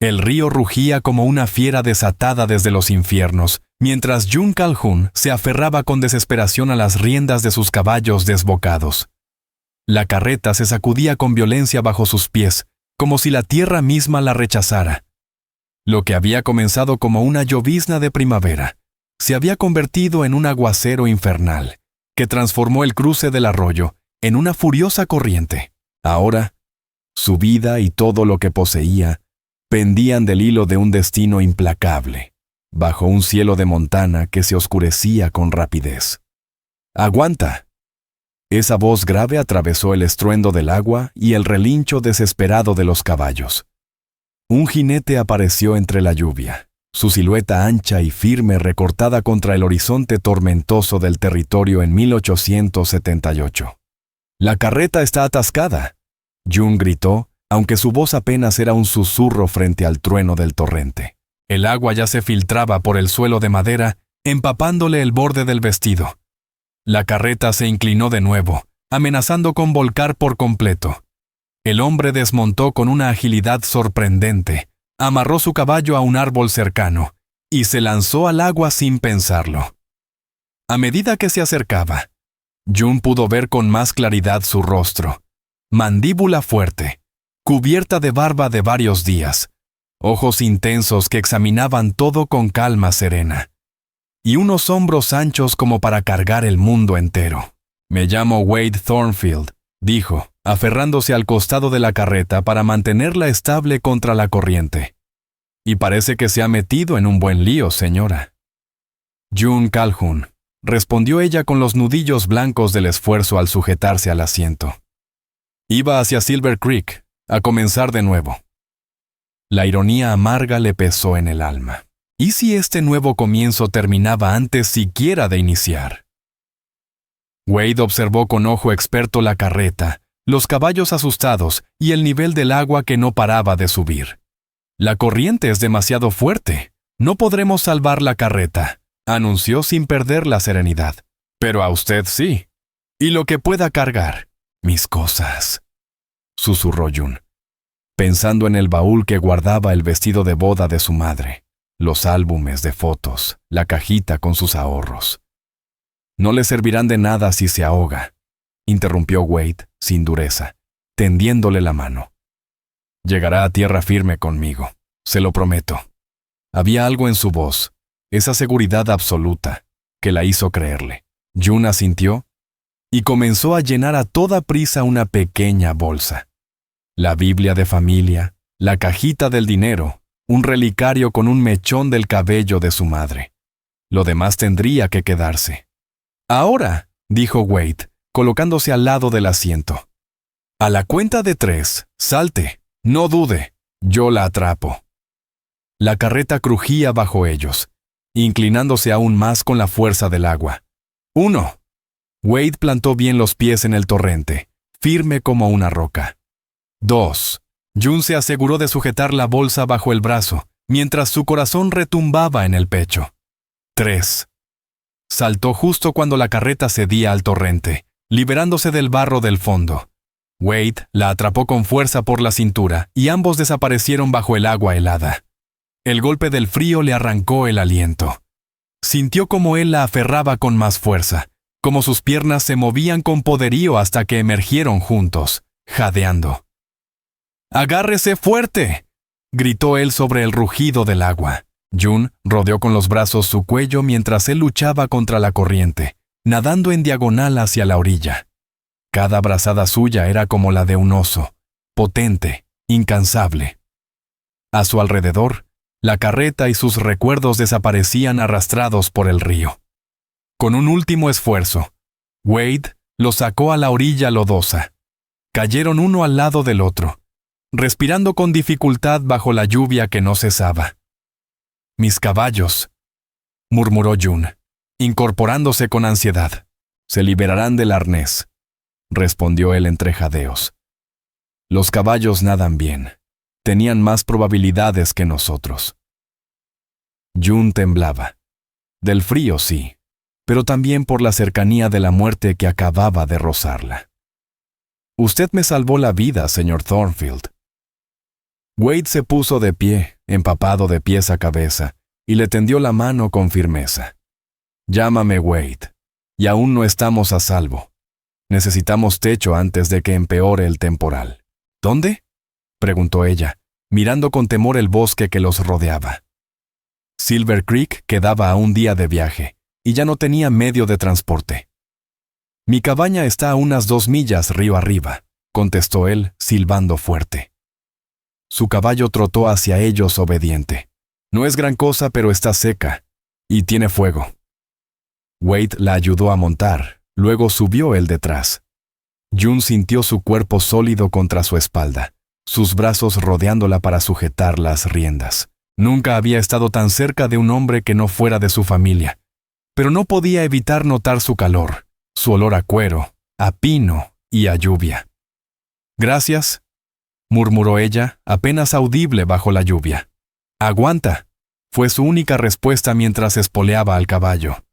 El río rugía como una fiera desatada desde los infiernos, mientras June Calhoun se aferraba con desesperación a las riendas de sus caballos desbocados. La carreta se sacudía con violencia bajo sus pies, como si la tierra misma la rechazara. Lo que había comenzado como una llovizna de primavera, se había convertido en un aguacero infernal, que transformó el cruce del arroyo en una furiosa corriente. Ahora, su vida y todo lo que poseía pendían del hilo de un destino implacable, bajo un cielo de Montana que se oscurecía con rapidez. ¡Aguanta! Esa voz grave atravesó el estruendo del agua y el relincho desesperado de los caballos. Un jinete apareció entre la lluvia, su silueta ancha y firme recortada contra el horizonte tormentoso del territorio en 1878. «¡La carreta está atascada!», June gritó, aunque su voz apenas era un susurro frente al trueno del torrente. El agua ya se filtraba por el suelo de madera, empapándole el borde del vestido. La carreta se inclinó de nuevo, amenazando con volcar por completo. El hombre desmontó con una agilidad sorprendente, amarró su caballo a un árbol cercano y se lanzó al agua sin pensarlo. A medida que se acercaba, June pudo ver con más claridad su rostro, mandíbula fuerte, cubierta de barba de varios días, ojos intensos que examinaban todo con calma serena, y unos hombros anchos como para cargar el mundo entero. «Me llamo Wade Thornfield», dijo, aferrándose al costado de la carreta para mantenerla estable contra la corriente. «Y parece que se ha metido en un buen lío, señora». «June Calhoun», respondió ella con los nudillos blancos del esfuerzo al sujetarse al asiento. «Iba hacia Silver Creek, a comenzar de nuevo». La ironía amarga le pesó en el alma. ¿Y si este nuevo comienzo terminaba antes siquiera de iniciar? Wade observó con ojo experto la carreta, los caballos asustados y el nivel del agua que no paraba de subir. «La corriente es demasiado fuerte. No podremos salvar la carreta», anunció sin perder la serenidad. «Pero a usted sí. Y lo que pueda cargar. Mis cosas», susurró June, pensando en el baúl que guardaba el vestido de boda de su madre, los álbumes de fotos, la cajita con sus ahorros. «No le servirán de nada si se ahoga», interrumpió Wade, sin dureza, tendiéndole la mano. «Llegará a tierra firme conmigo, se lo prometo». Había algo en su voz, esa seguridad absoluta, que la hizo creerle. June asintió y comenzó a llenar a toda prisa una pequeña bolsa. La Biblia de familia, la cajita del dinero, un relicario con un mechón del cabello de su madre. Lo demás tendría que quedarse. «Ahora», dijo Wade, colocándose al lado del asiento. «A la cuenta de 3, salte, no dude, yo la atrapo». La carreta crujía bajo ellos, inclinándose aún más con la fuerza del agua. 1. Wade plantó bien los pies en el torrente, firme como una roca. 2. June se aseguró de sujetar la bolsa bajo el brazo, mientras su corazón retumbaba en el pecho. 3. Saltó justo cuando la carreta cedía al torrente, liberándose del barro del fondo. Wade la atrapó con fuerza por la cintura y ambos desaparecieron bajo el agua helada. El golpe del frío le arrancó el aliento. Sintió como él la aferraba con más fuerza, como sus piernas se movían con poderío hasta que emergieron juntos, jadeando. «¡Agárrese fuerte!», gritó él sobre el rugido del agua. June rodeó con los brazos su cuello mientras él luchaba contra la corriente, nadando en diagonal hacia la orilla. Cada brazada suya era como la de un oso, potente, incansable. A su alrededor, la carreta y sus recuerdos desaparecían arrastrados por el río. Con un último esfuerzo, Wade los sacó a la orilla lodosa. Cayeron uno al lado del otro, respirando con dificultad bajo la lluvia que no cesaba. «Mis caballos», murmuró June, incorporándose con ansiedad. «Se liberarán del arnés», respondió él entre jadeos. «Los caballos nadan bien. Tenían más probabilidades que nosotros». June temblaba. Del frío, sí, pero también por la cercanía de la muerte que acababa de rozarla. «Usted me salvó la vida, señor Thornfield». Wade se puso de pie, empapado de pies a cabeza, y le tendió la mano con firmeza. Llámame Wade, y aún no estamos a salvo. Necesitamos techo antes de que empeore el temporal. ¿Dónde?, preguntó ella, mirando con temor el bosque que los rodeaba. Silver Creek quedaba a un día de viaje, y ya no tenía medio de transporte. Mi cabaña está a unas 2 millas río arriba, contestó él, silbando fuerte. Su caballo trotó hacia ellos obediente. No es gran cosa, pero está seca, y tiene fuego. Wade la ayudó a montar, luego subió él detrás. June sintió su cuerpo sólido contra su espalda, sus brazos rodeándola para sujetar las riendas. Nunca había estado tan cerca de un hombre que no fuera de su familia, pero no podía evitar notar su calor, su olor a cuero, a pino y a lluvia. «Gracias», murmuró ella, apenas audible bajo la lluvia. «Aguanta», fue su única respuesta mientras espoleaba al caballo.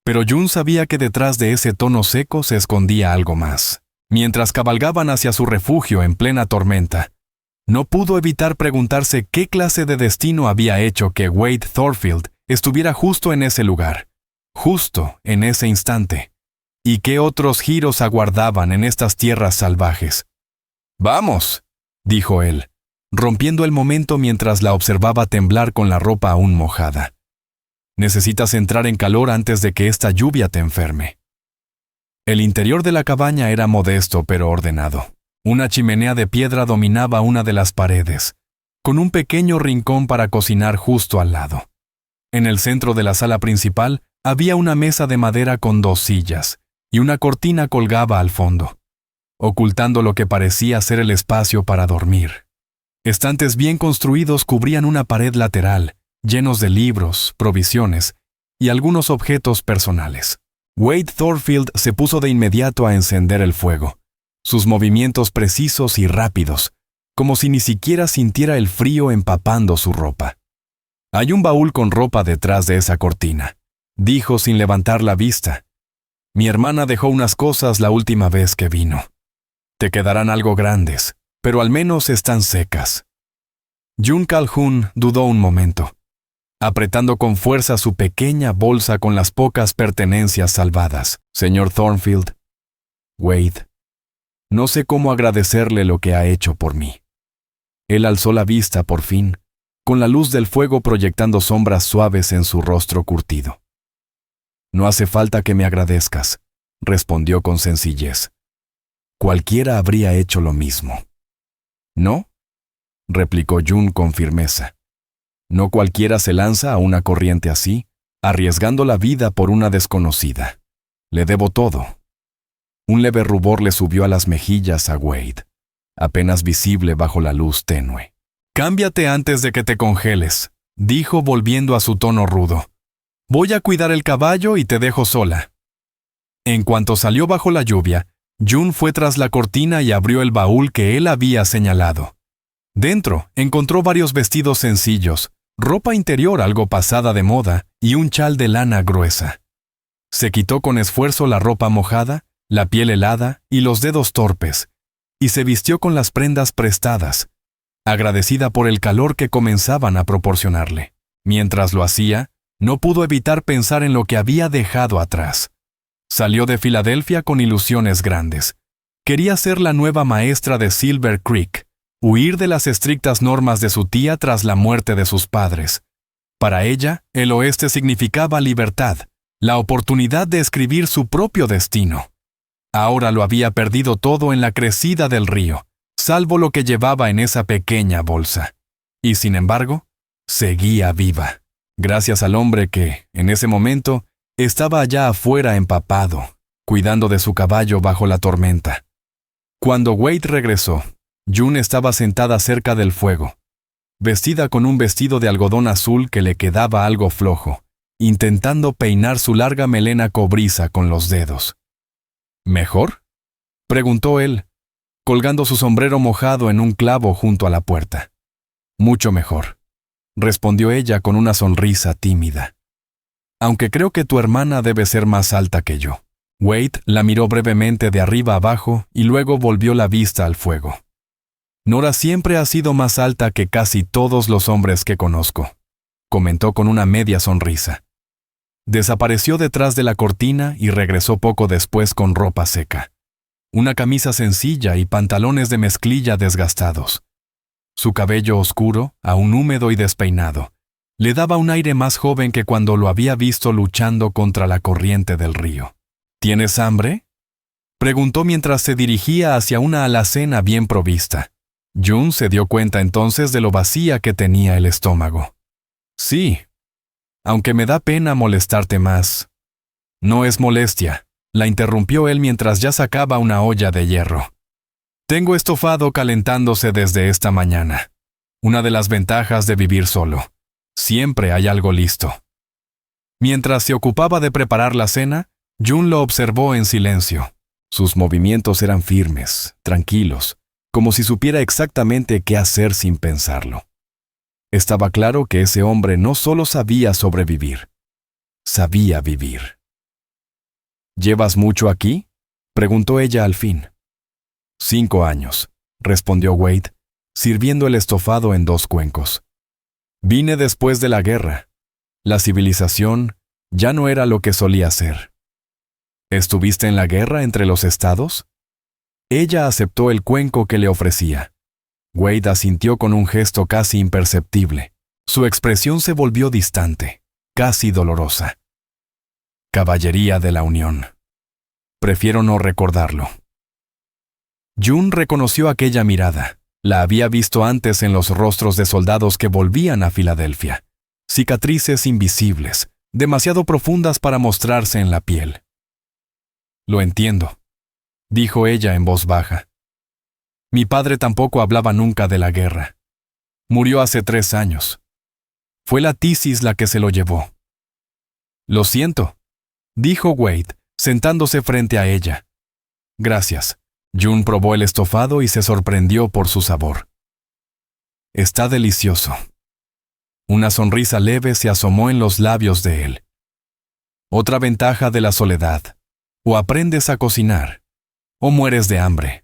Pero June sabía que detrás de ese tono seco se escondía algo más. Mientras cabalgaban hacia su refugio en plena tormenta, no pudo evitar preguntarse qué clase de destino había hecho que Wade Thorfield estuviera justo en ese lugar, justo en ese instante, y qué otros giros aguardaban en estas tierras salvajes. «Vamos», dijo él, rompiendo el momento mientras la observaba temblar con la ropa aún mojada. «Necesitas entrar en calor antes de que esta lluvia te enferme». El interior de la cabaña era modesto pero ordenado. Una chimenea de piedra dominaba una de las paredes, con un pequeño rincón para cocinar justo al lado. En el centro de la sala principal había una mesa de madera con 2 sillas, y una cortina colgaba al fondo, ocultando lo que parecía ser el espacio para dormir. Estantes bien construidos cubrían una pared lateral, llenos de libros, provisiones y algunos objetos personales. Wade Thorfield se puso de inmediato a encender el fuego, sus movimientos precisos y rápidos, como si ni siquiera sintiera el frío empapando su ropa. «Hay un baúl con ropa detrás de esa cortina», dijo sin levantar la vista. «Mi hermana dejó unas cosas la última vez que vino. Te quedarán algo grandes, pero al menos están secas». June Calhoun dudó un momento, apretando con fuerza su pequeña bolsa con las pocas pertenencias salvadas. «Señor Thorfield, Wade, no sé cómo agradecerle lo que ha hecho por mí». Él alzó la vista por fin, con la luz del fuego proyectando sombras suaves en su rostro curtido. «No hace falta que me agradezcas», respondió con sencillez. «Cualquiera habría hecho lo mismo». «¿No?», replicó June con firmeza. «No cualquiera se lanza a una corriente así, arriesgando la vida por una desconocida. Le debo todo». Un leve rubor le subió a las mejillas a Wade, apenas visible bajo la luz tenue. «Cámbiate antes de que te congeles», dijo volviendo a su tono rudo. «Voy a cuidar el caballo y te dejo sola». En cuanto salió bajo la lluvia, June fue tras la cortina y abrió el baúl que él había señalado. Dentro encontró varios vestidos sencillos, ropa interior algo pasada de moda y un chal de lana gruesa. Se quitó con esfuerzo la ropa mojada, la piel helada y los dedos torpes, y se vistió con las prendas prestadas, agradecida por el calor que comenzaban a proporcionarle. Mientras lo hacía, no pudo evitar pensar en lo que había dejado atrás. Salió de Filadelfia con ilusiones grandes. Quería ser la nueva maestra de Silver Creek, huir de las estrictas normas de su tía tras la muerte de sus padres. Para ella, el oeste significaba libertad, la oportunidad de escribir su propio destino. Ahora lo había perdido todo en la crecida del río, salvo lo que llevaba en esa pequeña bolsa. Y sin embargo, seguía viva, gracias al hombre que, en ese momento, estaba allá afuera empapado, cuidando de su caballo bajo la tormenta. Cuando Wade regresó, June estaba sentada cerca del fuego, vestida con un vestido de algodón azul que le quedaba algo flojo, intentando peinar su larga melena cobriza con los dedos. «¿Mejor?», preguntó él, colgando su sombrero mojado en un clavo junto a la puerta. «Mucho mejor», respondió ella con una sonrisa tímida. «Aunque creo que tu hermana debe ser más alta que yo». Wade la miró brevemente de arriba abajo y luego volvió la vista al fuego. Nora siempre ha sido más alta que casi todos los hombres que conozco, comentó con una media sonrisa. Desapareció detrás de la cortina y regresó poco después con ropa seca. Una camisa sencilla y pantalones de mezclilla desgastados. Su cabello oscuro, aún húmedo y despeinado, le daba un aire más joven que cuando lo había visto luchando contra la corriente del río. ¿Tienes hambre?, preguntó mientras se dirigía hacia una alacena bien provista. June se dio cuenta entonces de lo vacía que tenía el estómago. Sí, aunque me da pena molestarte más. No es molestia, la interrumpió él mientras ya sacaba una olla de hierro. Tengo estofado calentándose desde esta mañana. Una de las ventajas de vivir solo. Siempre hay algo listo. Mientras se ocupaba de preparar la cena, June lo observó en silencio. Sus movimientos eran firmes, tranquilos, como si supiera exactamente qué hacer sin pensarlo. Estaba claro que ese hombre no solo sabía sobrevivir, sabía vivir. ¿Llevas mucho aquí?, preguntó ella al fin. 5 años, respondió Wade, sirviendo el estofado en 2 cuencos. Vine después de la guerra. La civilización ya no era lo que solía ser. ¿Estuviste en la guerra entre los estados? Ella aceptó el cuenco que le ofrecía. Wade asintió con un gesto casi imperceptible. Su expresión se volvió distante, casi dolorosa. Caballería de la Unión. Prefiero no recordarlo. June reconoció aquella mirada. La había visto antes en los rostros de soldados que volvían a Filadelfia. Cicatrices invisibles, demasiado profundas para mostrarse en la piel. Lo entiendo, dijo ella en voz baja. Mi padre tampoco hablaba nunca de la guerra. Murió hace 3 años. Fue la tisis la que se lo llevó. Lo siento, dijo Wade, sentándose frente a ella. Gracias. June probó el estofado y se sorprendió por su sabor. Está delicioso. Una sonrisa leve se asomó en los labios de él. Otra ventaja de la soledad. O aprendes a cocinar, o mueres de hambre.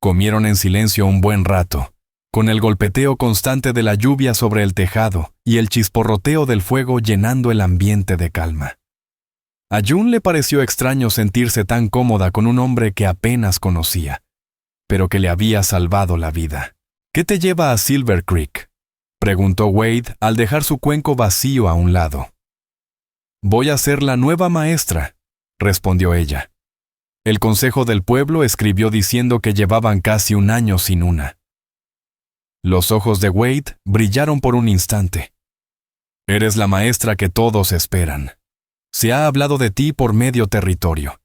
Comieron en silencio un buen rato, con el golpeteo constante de la lluvia sobre el tejado y el chisporroteo del fuego llenando el ambiente de calma. A June le pareció extraño sentirse tan cómoda con un hombre que apenas conocía, pero que le había salvado la vida. ¿Qué te lleva a Silver Creek?, preguntó Wade al dejar su cuenco vacío a un lado. Voy a ser la nueva maestra, respondió ella. El consejo del pueblo escribió diciendo que llevaban casi 1 año sin una. Los ojos de Wade brillaron por un instante. Eres la maestra que todos esperan. Se ha hablado de ti por medio territorio.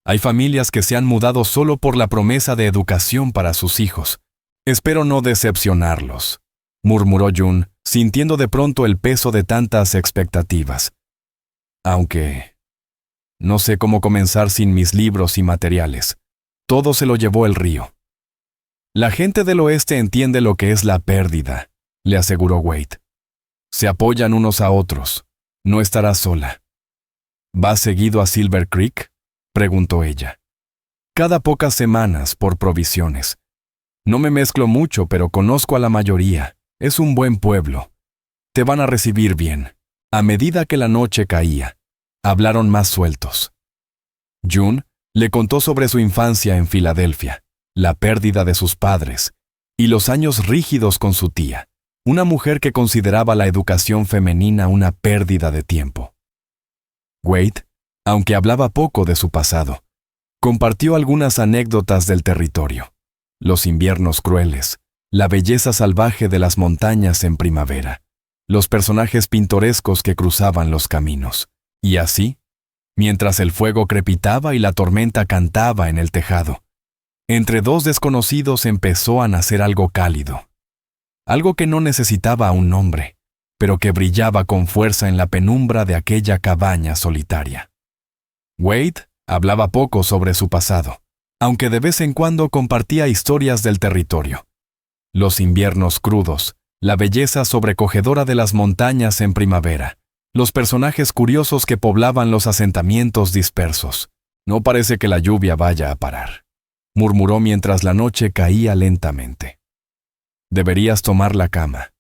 Hay familias que se han mudado solo por la promesa de educación para sus hijos. Espero no decepcionarlos, murmuró June, sintiendo de pronto el peso de tantas expectativas. Aunque no sé cómo comenzar sin mis libros y materiales. Todo se lo llevó el río. La gente del oeste entiende lo que es la pérdida, le aseguró Wade. Se apoyan unos a otros. No estarás sola. ¿Vas seguido a Silver Creek?, preguntó ella. Cada pocas semanas, por provisiones. No me mezclo mucho, pero conozco a la mayoría. Es un buen pueblo. Te van a recibir bien. A medida que la noche caía, hablaron más sueltos. June le contó sobre su infancia en Filadelfia, la pérdida de sus padres y los años rígidos con su tía, una mujer que consideraba la educación femenina una pérdida de tiempo. Wade, aunque hablaba poco de su pasado, compartió algunas anécdotas del territorio, los inviernos crueles, la belleza salvaje de las montañas en primavera, los personajes pintorescos que cruzaban los caminos. Y así, mientras el fuego crepitaba y la tormenta cantaba en el tejado, entre 2 desconocidos empezó a nacer algo cálido, algo que no necesitaba a un nombre, pero que brillaba con fuerza en la penumbra de aquella cabaña solitaria. Wade hablaba poco sobre su pasado, aunque de vez en cuando compartía historias del territorio. Los inviernos crudos, la belleza sobrecogedora de las montañas en primavera, los personajes curiosos que poblaban los asentamientos dispersos. No parece que la lluvia vaya a parar. murmuró mientras la noche caía lentamente. Deberías tomar la cama.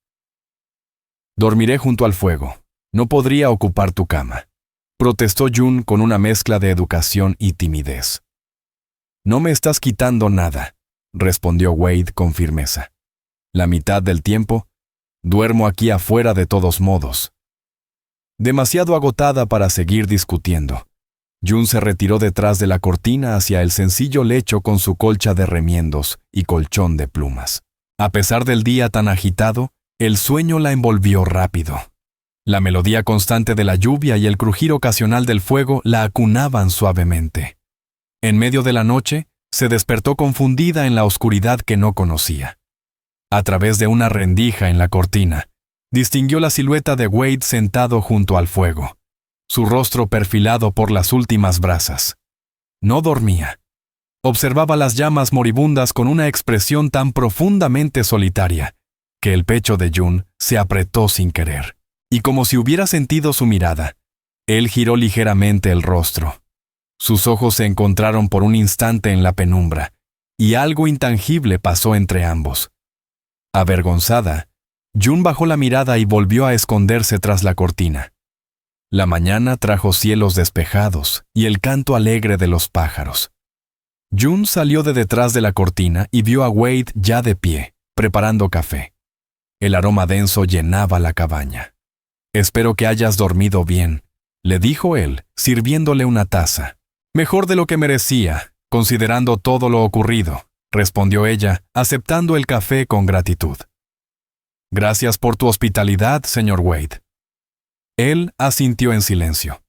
Dormiré junto al fuego. No podría ocupar tu cama, protestó June con una mezcla de educación y timidez. No me estás quitando nada, respondió Wade con firmeza. La mitad del tiempo, duermo aquí afuera de todos modos. Demasiado agotada para seguir discutiendo, June se retiró detrás de la cortina hacia el sencillo lecho con su colcha de remiendos y colchón de plumas. A pesar del día tan agitado, el sueño la envolvió rápido. La melodía constante de la lluvia y el crujir ocasional del fuego la acunaban suavemente. En medio de la noche, se despertó confundida en la oscuridad que no conocía. A través de una rendija en la cortina, distinguió la silueta de Wade sentado junto al fuego, su rostro perfilado por las últimas brasas. No dormía. Observaba las llamas moribundas con una expresión tan profundamente solitaria que el pecho de June se apretó sin querer. Y como si hubiera sentido su mirada, él giró ligeramente el rostro. Sus ojos se encontraron por un instante en la penumbra, y algo intangible pasó entre ambos. Avergonzada, June bajó la mirada y volvió a esconderse tras la cortina. La mañana trajo cielos despejados y el canto alegre de los pájaros. June salió de detrás de la cortina y vio a Wade ya de pie, preparando café. El aroma denso llenaba la cabaña. «Espero que hayas dormido bien», le dijo él, sirviéndole una taza. «Mejor de lo que merecía, considerando todo lo ocurrido», respondió ella, aceptando el café con gratitud. «Gracias por tu hospitalidad, señor Wade». Él asintió en silencio.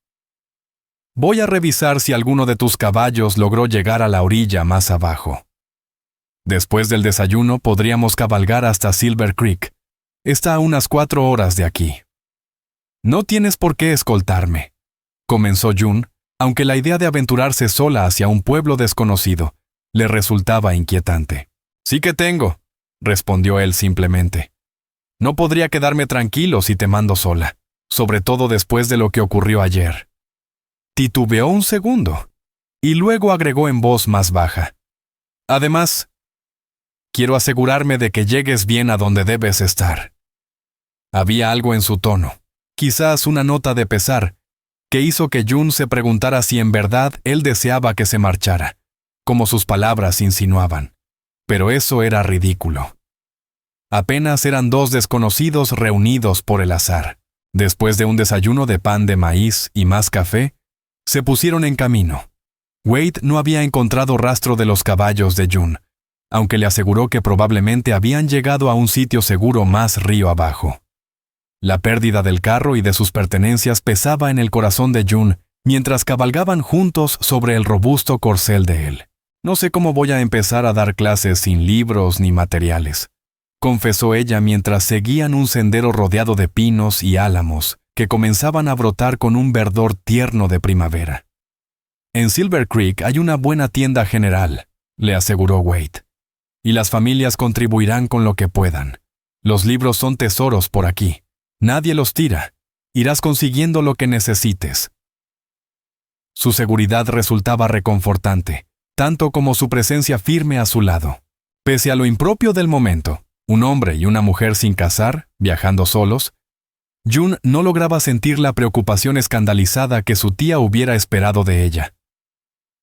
«Voy a revisar si alguno de tus caballos logró llegar a la orilla más abajo. Después del desayuno podríamos cabalgar hasta Silver Creek. Está a unas 4 horas de aquí». «No tienes por qué escoltarme», comenzó June, aunque la idea de aventurarse sola hacia un pueblo desconocido le resultaba inquietante. «Sí que tengo», respondió él simplemente. «No podría quedarme tranquilo si te mando sola, sobre todo después de lo que ocurrió ayer». Titubeó un segundo, y luego agregó en voz más baja. «Además, quiero asegurarme de que llegues bien a donde debes estar». Había algo en su tono, quizás una nota de pesar, que hizo que June se preguntara si en verdad él deseaba que se marchara, como sus palabras insinuaban. Pero eso era ridículo. Apenas eran 2 desconocidos reunidos por el azar. Después de un desayuno de pan de maíz y más café, se pusieron en camino. Wade no había encontrado rastro de los caballos de June, aunque le aseguró que probablemente habían llegado a un sitio seguro más río abajo. La pérdida del carro y de sus pertenencias pesaba en el corazón de June mientras cabalgaban juntos sobre el robusto corcel de él. «No sé cómo voy a empezar a dar clases sin libros ni materiales», confesó ella mientras seguían un sendero rodeado de pinos y álamos que comenzaban a brotar con un verdor tierno de primavera. «En Silver Creek hay una buena tienda general», le aseguró Wade, «y las familias contribuirán con lo que puedan. Los libros son tesoros por aquí. Nadie los tira. Irás consiguiendo lo que necesites». Su seguridad resultaba reconfortante, tanto como su presencia firme a su lado. Pese a lo impropio del momento, un hombre y una mujer sin casar, viajando solos, June no lograba sentir la preocupación escandalizada que su tía hubiera esperado de ella.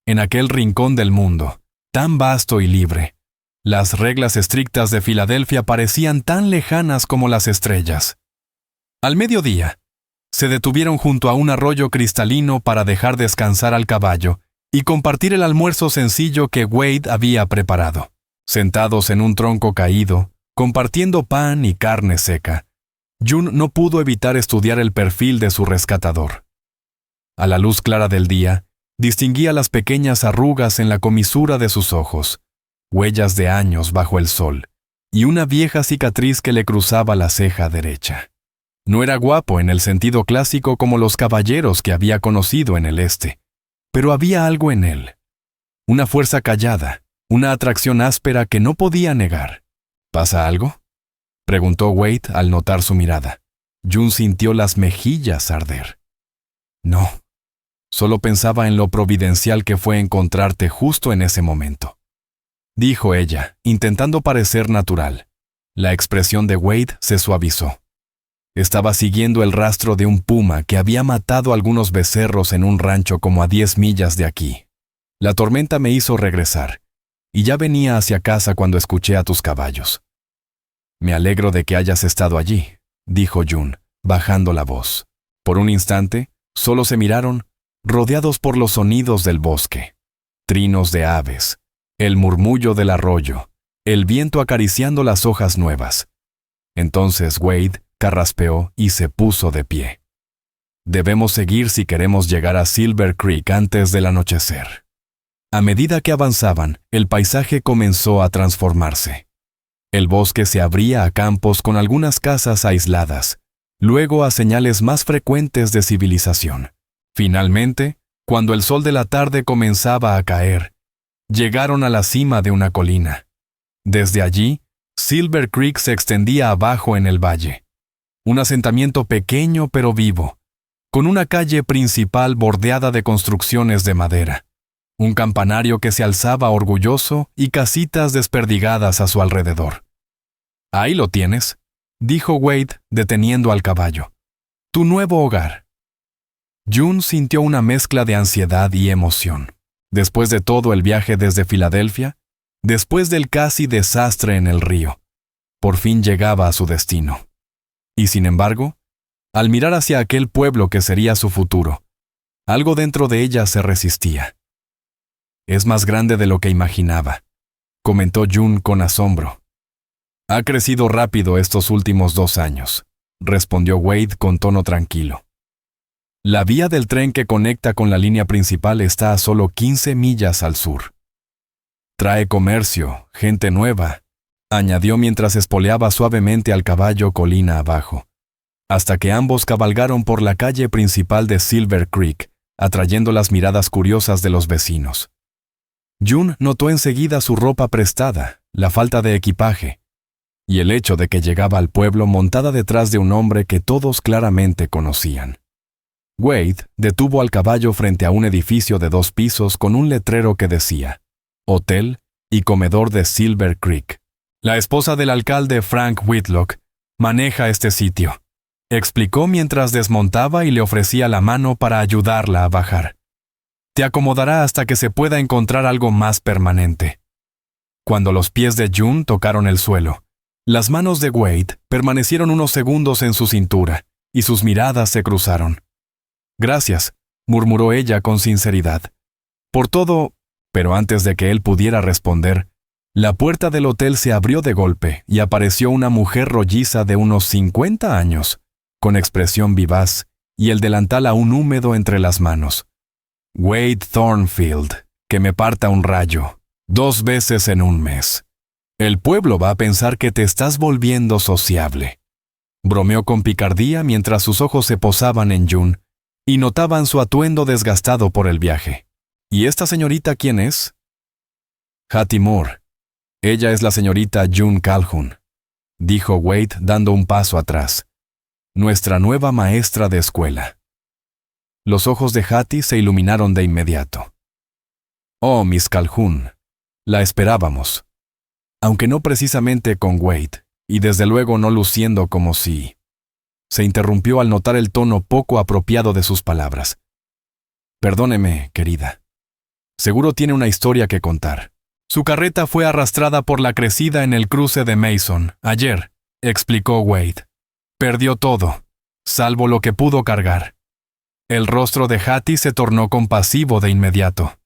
En aquel rincón del mundo, tan vasto y libre, las reglas estrictas de Filadelfia parecían tan lejanas como las estrellas. Al mediodía, se detuvieron junto a un arroyo cristalino para dejar descansar al caballo y compartir el almuerzo sencillo que Wade había preparado. Sentados en un tronco caído, compartiendo pan y carne seca, June no pudo evitar estudiar el perfil de su rescatador. A la luz clara del día, distinguía las pequeñas arrugas en la comisura de sus ojos, huellas de años bajo el sol, y una vieja cicatriz que le cruzaba la ceja derecha. No era guapo en el sentido clásico como los caballeros que había conocido en el este, pero había algo en él. Una fuerza callada, una atracción áspera que no podía negar. ¿Pasa algo?, preguntó Wade al notar su mirada. June sintió las mejillas arder. No, solo pensaba en lo providencial que fue encontrarte justo en ese momento. dijo ella, intentando parecer natural. La expresión de Wade se suavizó. Estaba siguiendo el rastro de un puma que había matado algunos becerros en un rancho como a 10 millas de aquí. La tormenta me hizo regresar, y ya venía hacia casa cuando escuché a tus caballos. Me alegro de que hayas estado allí, dijo June, bajando la voz. Por un instante, solo se miraron, rodeados por los sonidos del bosque. Trinos de aves, el murmullo del arroyo, el viento acariciando las hojas nuevas. Entonces Wade carraspeó y se puso de pie. Debemos seguir si queremos llegar a Silver Creek antes del anochecer. A medida que avanzaban, el paisaje comenzó a transformarse. El bosque se abría a campos con algunas casas aisladas, luego a señales más frecuentes de civilización. Finalmente, cuando el sol de la tarde comenzaba a caer, llegaron a la cima de una colina. Desde allí, Silver Creek se extendía abajo en el valle. Un asentamiento pequeño pero vivo, con una calle principal bordeada de construcciones de madera, un campanario que se alzaba orgulloso y casitas desperdigadas a su alrededor. Ahí lo tienes, dijo Wade, deteniendo al caballo. Tu nuevo hogar. June sintió una mezcla de ansiedad y emoción. Después de todo el viaje desde Filadelfia, después del casi desastre en el río, por fin llegaba a su destino. Y sin embargo, al mirar hacia aquel pueblo que sería su futuro, algo dentro de ella se resistía. Es más grande de lo que imaginaba, comentó June con asombro. Ha crecido rápido estos últimos 2 años, respondió Wade con tono tranquilo. La vía del tren que conecta con la línea principal está a solo 15 millas al sur. Trae comercio, gente nueva, añadió mientras espoleaba suavemente al caballo colina abajo, hasta que ambos cabalgaron por la calle principal de Silver Creek, atrayendo las miradas curiosas de los vecinos. June notó enseguida su ropa prestada, la falta de equipaje, y el hecho de que llegaba al pueblo montada detrás de un hombre que todos claramente conocían. Wade detuvo al caballo frente a un edificio de 2 pisos con un letrero que decía Hotel y Comedor de Silver Creek. La esposa del alcalde Frank Whitlock maneja este sitio, explicó mientras desmontaba y le ofrecía la mano para ayudarla a bajar. Te acomodará hasta que se pueda encontrar algo más permanente. Cuando los pies de June tocaron el suelo, las manos de Wade permanecieron unos segundos en su cintura y sus miradas se cruzaron. Gracias, murmuró ella con sinceridad. Por todo, pero antes de que él pudiera responder, la puerta del hotel se abrió de golpe y apareció una mujer rolliza de unos 50 años, con expresión vivaz y el delantal aún húmedo entre las manos. Wade Thornfield, que me parta un rayo, 2 veces en un mes. El pueblo va a pensar que te estás volviendo sociable. Bromeó con picardía mientras sus ojos se posaban en June y notaban su atuendo desgastado por el viaje. ¿Y esta señorita quién es? Hattie Moore. Ella es la señorita June Calhoun, dijo Wade dando un paso atrás. Nuestra nueva maestra de escuela. Los ojos de Hattie se iluminaron de inmediato. Oh, Miss Calhoun, la esperábamos. Aunque no precisamente con Wade, y desde luego no luciendo como si... Se interrumpió al notar el tono poco apropiado de sus palabras. Perdóneme, querida. Seguro tiene una historia que contar. Su carreta fue arrastrada por la crecida en el cruce de Mason, ayer, explicó Wade. Perdió todo, salvo lo que pudo cargar. El rostro de Hattie se tornó compasivo de inmediato.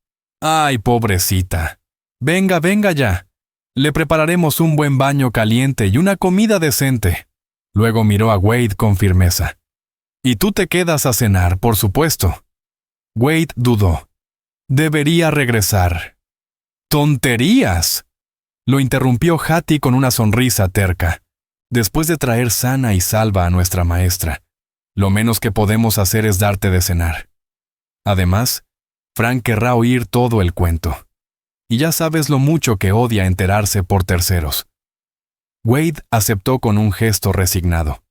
¡Ay, pobrecita! Venga, venga ya. Le prepararemos un buen baño caliente y una comida decente. Luego miró a Wade con firmeza. Y tú te quedas a cenar, por supuesto. Wade dudó. Debería regresar. ¡Tonterías!, lo interrumpió Hattie con una sonrisa terca. Después de traer sana y salva a nuestra maestra, lo menos que podemos hacer es darte de cenar. Además, Frank querrá oír todo el cuento. Y ya sabes lo mucho que odia enterarse por terceros. Wade aceptó con un gesto resignado.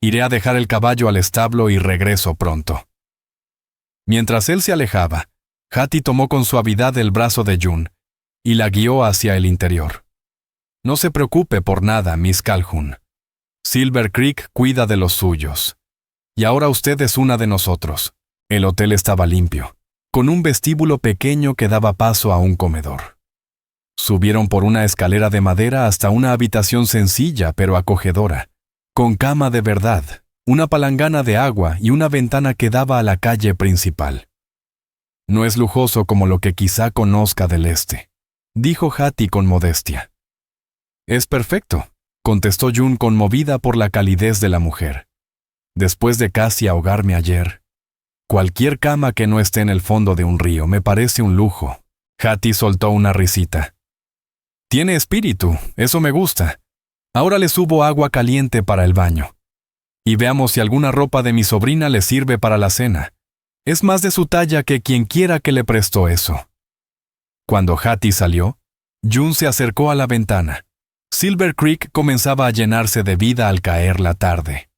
Iré a dejar el caballo al establo y regreso pronto. Mientras él se alejaba, Hattie tomó con suavidad el brazo de June y la guió hacia el interior. No se preocupe por nada, Miss Calhoun. Silver Creek cuida de los suyos. Y ahora usted es una de nosotros. El hotel estaba limpio, con un vestíbulo pequeño que daba paso a un comedor. Subieron por una escalera de madera hasta una habitación sencilla pero acogedora, con cama de verdad, una palangana de agua y una ventana que daba a la calle principal. No es lujoso como lo que quizá conozca del este, dijo Hattie con modestia. Es perfecto, contestó June conmovida por la calidez de la mujer. Después de casi ahogarme ayer, cualquier cama que no esté en el fondo de un río me parece un lujo. Hattie soltó una risita. Tiene espíritu, eso me gusta. Ahora le subo agua caliente para el baño. Y veamos si alguna ropa de mi sobrina le sirve para la cena. Es más de su talla que quien quiera que le prestó eso. Cuando Hattie salió, June se acercó a la ventana. Silver Creek comenzaba a llenarse de vida al caer la tarde.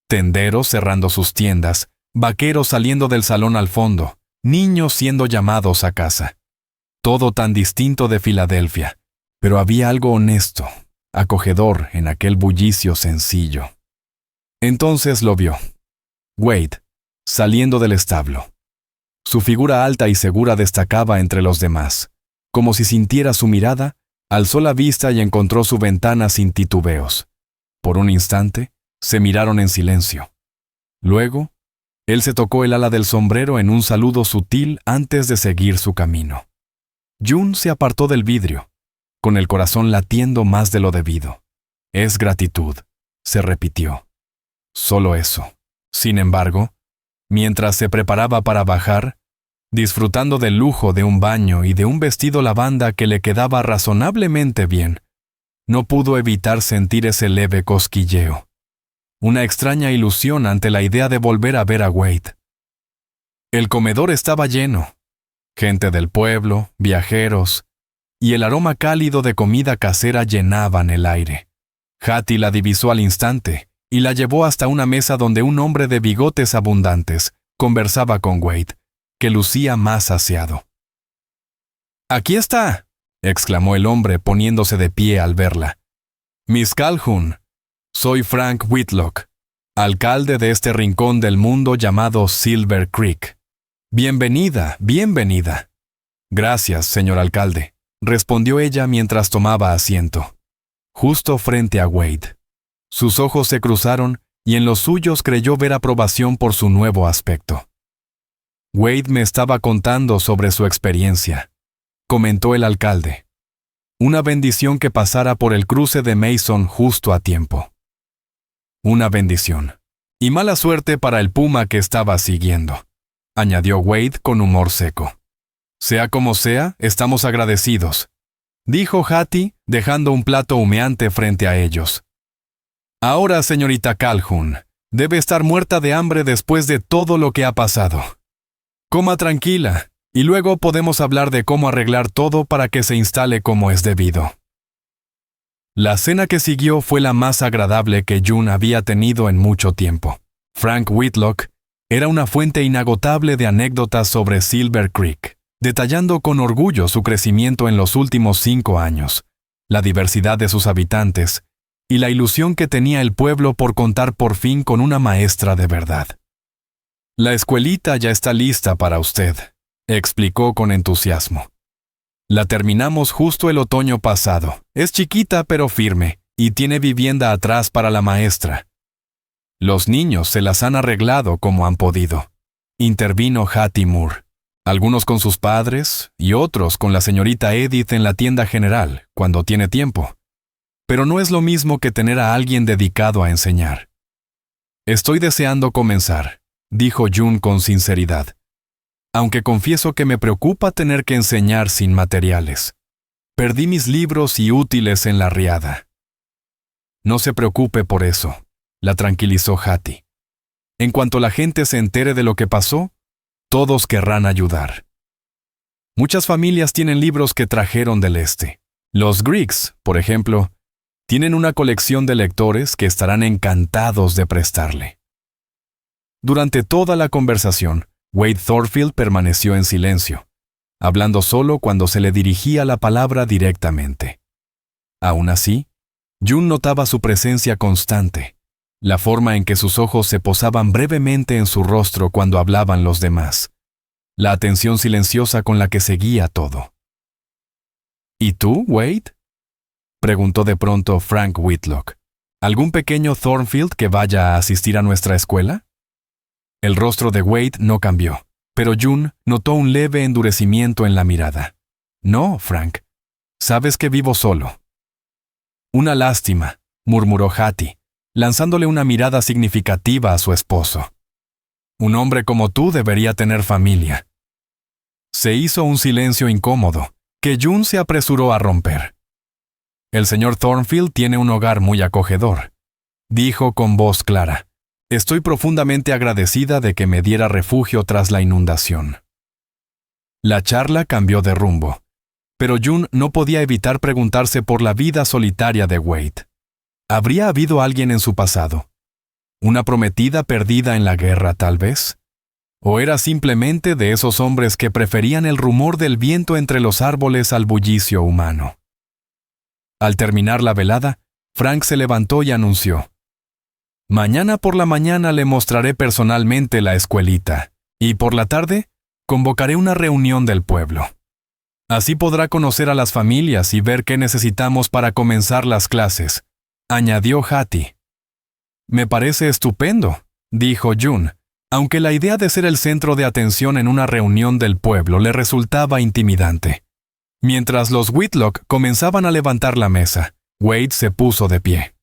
Tenderos cerrando sus tiendas, vaqueros saliendo del salón al fondo, niños siendo llamados a casa. Todo tan distinto de Filadelfia, pero había algo honesto, acogedor en aquel bullicio sencillo. Entonces lo vio. Wade, saliendo del establo. Su figura alta y segura destacaba entre los demás. Como si sintiera su mirada, alzó la vista y encontró su ventana sin titubeos. Por un instante, se miraron en silencio. Luego, él se tocó el ala del sombrero en un saludo sutil antes de seguir su camino. June se apartó del vidrio, con el corazón latiendo más de lo debido. Es gratitud, se repitió. Solo eso. Sin embargo, mientras se preparaba para bajar, disfrutando del lujo de un baño y de un vestido lavanda que le quedaba razonablemente bien, no pudo evitar sentir ese leve cosquilleo. Una extraña ilusión ante la idea de volver a ver a Wade. El comedor estaba lleno. Gente del pueblo, viajeros, y el aroma cálido de comida casera llenaban el aire. Hattie la divisó al instante y la llevó hasta una mesa donde un hombre de bigotes abundantes conversaba con Wade, que lucía más saciado. «¡Aquí está!», exclamó el hombre poniéndose de pie al verla. «Miss Calhoun, soy Frank Whitlock, alcalde de este rincón del mundo llamado Silver Creek. Bienvenida, bienvenida». «Gracias, señor alcalde», respondió ella mientras tomaba asiento, justo frente a Wade. Sus ojos se cruzaron y en los suyos creyó ver aprobación por su nuevo aspecto. «Wade me estaba contando sobre su experiencia», comentó el alcalde. «Una bendición que pasara por el cruce de Mason justo a tiempo. Una bendición. Y mala suerte para el puma que estaba siguiendo», añadió Wade con humor seco. «Sea como sea, estamos agradecidos», dijo Hattie, dejando un plato humeante frente a ellos. «Ahora, señorita Calhoun, debe estar muerta de hambre después de todo lo que ha pasado. Coma tranquila, y luego podemos hablar de cómo arreglar todo para que se instale como es debido». La cena que siguió fue la más agradable que June había tenido en mucho tiempo. Frank Whitlock era una fuente inagotable de anécdotas sobre Silver Creek, detallando con orgullo su crecimiento en los últimos 5 años, la diversidad de sus habitantes y la ilusión que tenía el pueblo por contar por fin con una maestra de verdad. «La escuelita ya está lista para usted», explicó con entusiasmo. «La terminamos justo el otoño pasado. Es chiquita pero firme, y tiene vivienda atrás para la maestra. Los niños se las han arreglado como han podido», intervino Hattie Moore. «Algunos con sus padres y otros con la señorita Edith en la tienda general, cuando tiene tiempo. Pero no es lo mismo que tener a alguien dedicado a enseñar». «Estoy deseando comenzar», dijo June con sinceridad. «Aunque confieso que me preocupa tener que enseñar sin materiales. Perdí mis libros y útiles en la riada». «No se preocupe por eso», la tranquilizó Hattie. «En cuanto la gente se entere de lo que pasó, todos querrán ayudar. Muchas familias tienen libros que trajeron del este. Los Griggs, por ejemplo, tienen una colección de lectores que estarán encantados de prestarle». Durante toda la conversación, Wade Thornfield permaneció en silencio, hablando solo cuando se le dirigía la palabra directamente. Aún así, June notaba su presencia constante, la forma en que sus ojos se posaban brevemente en su rostro cuando hablaban los demás, la atención silenciosa con la que seguía todo. ¿Y tú, Wade?, preguntó de pronto Frank Whitlock. ¿Algún pequeño Thornfield que vaya a asistir a nuestra escuela? El rostro de Wade no cambió, pero June notó un leve endurecimiento en la mirada. No, Frank. Sabes que vivo solo. Una lástima, murmuró Hattie, lanzándole una mirada significativa a su esposo. Un hombre como tú debería tener familia. Se hizo un silencio incómodo, que June se apresuró a romper. El señor Thornfield tiene un hogar muy acogedor, dijo con voz clara. Estoy profundamente agradecida de que me diera refugio tras la inundación. La charla cambió de rumbo, pero June no podía evitar preguntarse por la vida solitaria de Wade. ¿Habría habido alguien en su pasado? ¿Una prometida perdida en la guerra, tal vez? ¿O era simplemente de esos hombres que preferían el rumor del viento entre los árboles al bullicio humano? Al terminar la velada, Frank se levantó y anunció: Mañana por la mañana le mostraré personalmente la escuelita, y por la tarde convocaré una reunión del pueblo. Así podrá conocer a las familias y ver qué necesitamos para comenzar las clases, añadió Hattie. Me parece estupendo, dijo June, aunque la idea de ser el centro de atención en una reunión del pueblo le resultaba intimidante. Mientras los Whitlock comenzaban a levantar la mesa, Wade se puso de pie.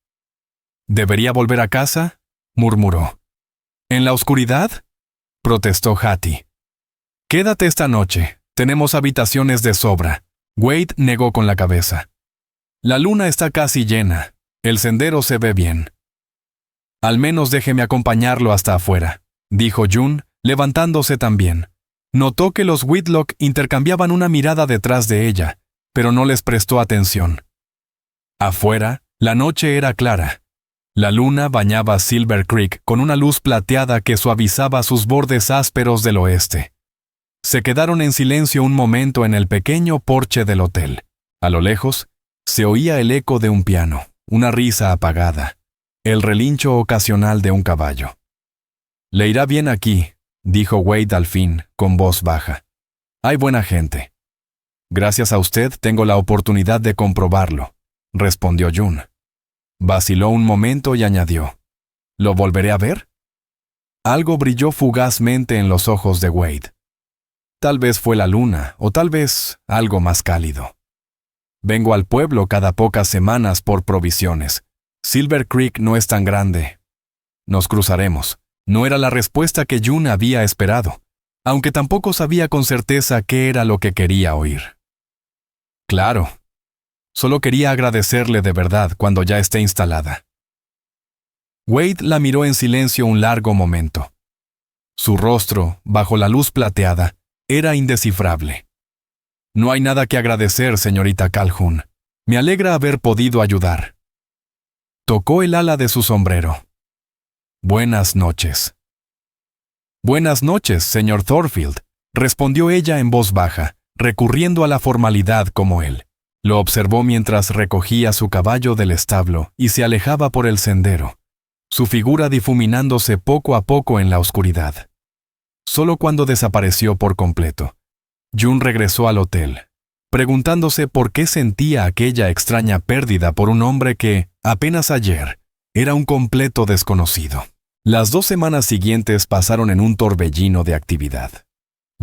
¿Debería volver a casa?, murmuró. ¿En la oscuridad?, protestó Hattie. Quédate esta noche, tenemos habitaciones de sobra. Wade negó con la cabeza. La luna está casi llena, el sendero se ve bien. Al menos déjeme acompañarlo hasta afuera, dijo June, levantándose también. Notó que los Whitlock intercambiaban una mirada detrás de ella, pero no les prestó atención. Afuera, la noche era clara. La luna bañaba Silver Creek con una luz plateada que suavizaba sus bordes ásperos del oeste. Se quedaron en silencio un momento en el pequeño porche del hotel. A lo lejos, se oía el eco de un piano, una risa apagada, el relincho ocasional de un caballo. «Le irá bien aquí», dijo Wade al fin, con voz baja. «Hay buena gente». «Gracias a usted tengo la oportunidad de comprobarlo», respondió June. Vaciló un momento y añadió: ¿Lo volveré a ver? Algo brilló fugazmente en los ojos de Wade. Tal vez fue la luna, o tal vez algo más cálido. Vengo al pueblo cada pocas semanas por provisiones. Silver Creek no es tan grande. Nos cruzaremos. No era la respuesta que June había esperado, aunque tampoco sabía con certeza qué era lo que quería oír. Claro. Solo quería agradecerle de verdad cuando ya esté instalada. Wade la miró en silencio un largo momento. Su rostro, bajo la luz plateada, era indescifrable. No hay nada que agradecer, señorita Calhoun. Me alegra haber podido ayudar. Tocó el ala de su sombrero. Buenas noches. Buenas noches, señor Thornfield, respondió ella en voz baja, recurriendo a la formalidad como él. Lo observó mientras recogía su caballo del establo y se alejaba por el sendero, su figura difuminándose poco a poco en la oscuridad. Solo cuando desapareció por completo, June regresó al hotel, preguntándose por qué sentía aquella extraña pérdida por un hombre que, apenas ayer, era un completo desconocido. Las 2 semanas siguientes pasaron en un torbellino de actividad.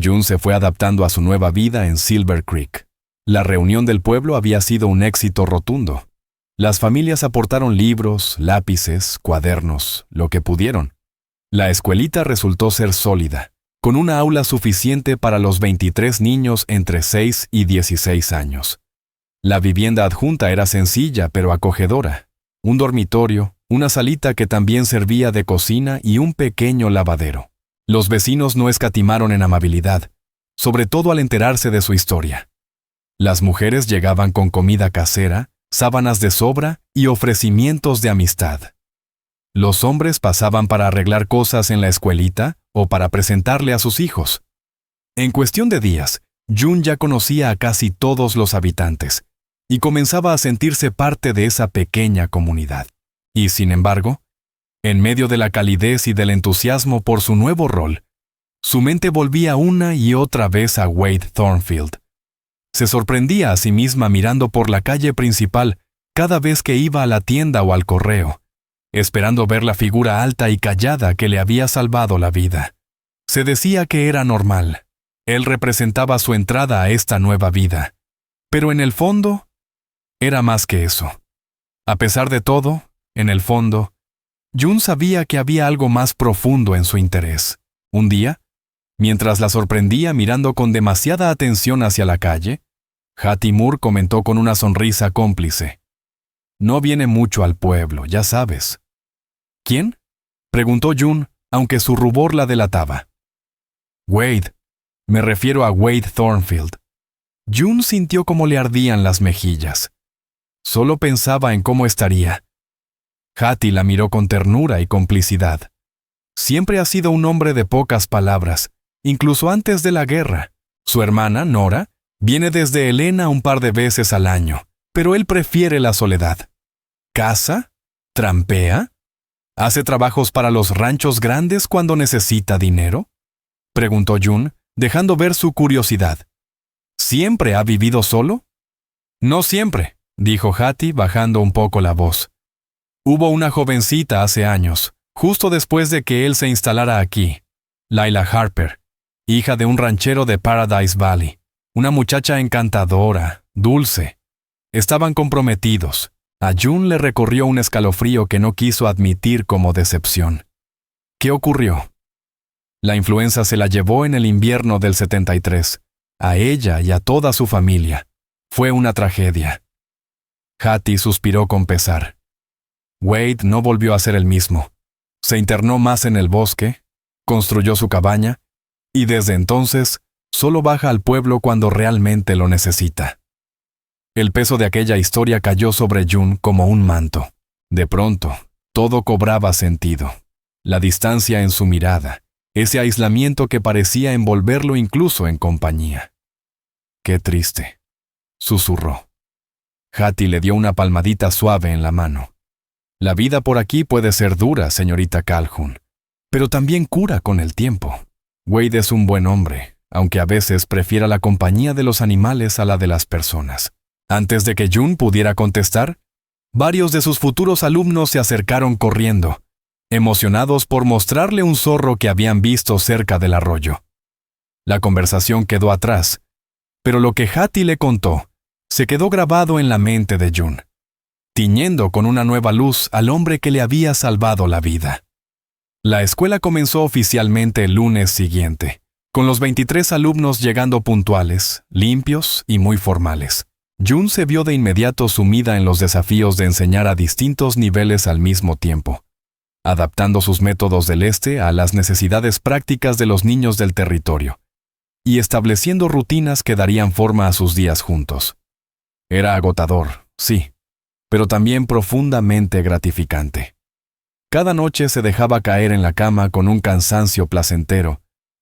June se fue adaptando a su nueva vida en Silver Creek. La reunión del pueblo había sido un éxito rotundo. Las familias aportaron libros, lápices, cuadernos, lo que pudieron. La escuelita resultó ser sólida, con una aula suficiente para los 23 niños entre 6 y 16 años. La vivienda adjunta era sencilla pero acogedora. Un dormitorio, una salita que también servía de cocina y un pequeño lavadero. Los vecinos no escatimaron en amabilidad, sobre todo al enterarse de su historia. Las mujeres llegaban con comida casera, sábanas de sobra y ofrecimientos de amistad. Los hombres pasaban para arreglar cosas en la escuelita o para presentarle a sus hijos. En cuestión de días, June ya conocía a casi todos los habitantes y comenzaba a sentirse parte de esa pequeña comunidad. Y, sin embargo, en medio de la calidez y del entusiasmo por su nuevo rol, su mente volvía una y otra vez a Wade Thornfield. Se sorprendía a sí misma mirando por la calle principal cada vez que iba a la tienda o al correo, esperando ver la figura alta y callada que le había salvado la vida. Se decía que era normal. Él representaba su entrada a esta nueva vida. Pero en el fondo, era más que eso. A pesar de todo, en el fondo, June sabía que había algo más profundo en su interés. Un día, mientras la sorprendía mirando con demasiada atención hacia la calle, Hattie Moore comentó con una sonrisa cómplice: «No viene mucho al pueblo, ya sabes». «¿Quién?», preguntó June, aunque su rubor la delataba. «Wade. Me refiero a Wade Thornfield». June sintió cómo le ardían las mejillas. Solo pensaba en cómo estaría. Hattie la miró con ternura y complicidad. Siempre ha sido un hombre de pocas palabras, incluso antes de la guerra. Su hermana, Nora, viene desde Helena un par de veces al año, pero él prefiere la soledad. ¿Caza? ¿Trampea? ¿Hace trabajos para los ranchos grandes cuando necesita dinero?, preguntó June, dejando ver su curiosidad. ¿Siempre ha vivido solo? No siempre, dijo Hattie, bajando un poco la voz. Hubo una jovencita hace años, justo después de que él se instalara aquí, Lila Harper, hija de un ranchero de Paradise Valley, una muchacha encantadora, dulce. Estaban comprometidos. A June le recorrió un escalofrío que no quiso admitir como decepción. ¿Qué ocurrió? La influenza se la llevó en el invierno del 73, a ella y a toda su familia. Fue una tragedia. Hattie suspiró con pesar. Wade no volvió a ser el mismo. Se internó más en el bosque, construyó su cabaña, y desde entonces solo baja al pueblo cuando realmente lo necesita. El peso de aquella historia cayó sobre June como un manto. De pronto, todo cobraba sentido. La distancia en su mirada, ese aislamiento que parecía envolverlo incluso en compañía. «Qué triste», susurró. Hattie le dio una palmadita suave en la mano. «La vida por aquí puede ser dura, señorita Calhoun, pero también cura con el tiempo. Wade es un buen hombre, aunque a veces prefiera la compañía de los animales a la de las personas». Antes de que June pudiera contestar, varios de sus futuros alumnos se acercaron corriendo, emocionados por mostrarle un zorro que habían visto cerca del arroyo. La conversación quedó atrás, pero lo que Hattie le contó se quedó grabado en la mente de June, tiñendo con una nueva luz al hombre que le había salvado la vida. La escuela comenzó oficialmente el lunes siguiente, con los 23 alumnos llegando puntuales, limpios y muy formales. June se vio de inmediato sumida en los desafíos de enseñar a distintos niveles al mismo tiempo, adaptando sus métodos del este a las necesidades prácticas de los niños del territorio, y estableciendo rutinas que darían forma a sus días juntos. Era agotador, sí, pero también profundamente gratificante. Cada noche se dejaba caer en la cama con un cansancio placentero,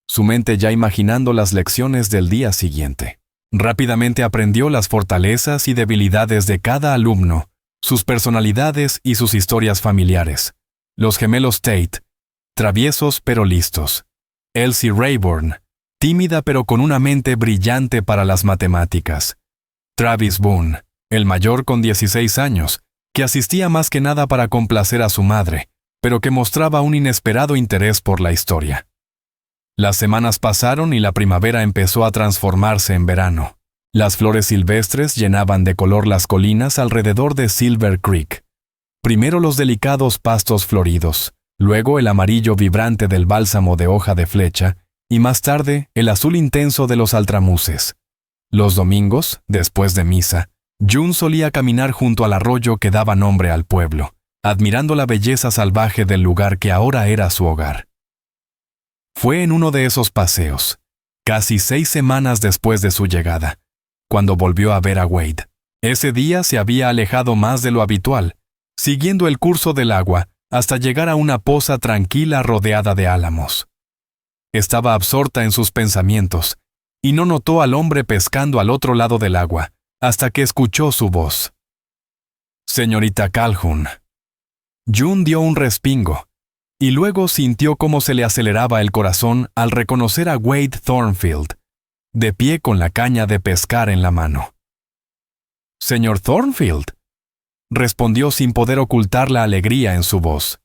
su mente ya imaginando las lecciones del día siguiente. Rápidamente aprendió las fortalezas y debilidades de cada alumno, sus personalidades y sus historias familiares. Los gemelos Tate, traviesos pero listos. Elsie Rayburn, tímida pero con una mente brillante para las matemáticas. Travis Boone, el mayor con 16 años, que asistía más que nada para complacer a su madre, pero que mostraba un inesperado interés por la historia. Las semanas pasaron y la primavera empezó a transformarse en verano. Las flores silvestres llenaban de color las colinas alrededor de Silver Creek. Primero los delicados pastos floridos, luego el amarillo vibrante del bálsamo de hoja de flecha y más tarde el azul intenso de los altramuces. Los domingos, después de misa, June solía caminar junto al arroyo que daba nombre al pueblo, admirando la belleza salvaje del lugar que ahora era su hogar. Fue en uno de esos paseos, casi 6 semanas después de su llegada, cuando volvió a ver a Wade. Ese día se había alejado más de lo habitual, siguiendo el curso del agua hasta llegar a una poza tranquila rodeada de álamos. Estaba absorta en sus pensamientos, y no notó al hombre pescando al otro lado del agua, hasta que escuchó su voz. «Señorita Calhoun». June dio un respingo, y luego sintió cómo se le aceleraba el corazón al reconocer a Wade Thornfield, de pie con la caña de pescar en la mano. «Señor Thornfield», respondió sin poder ocultar la alegría en su voz.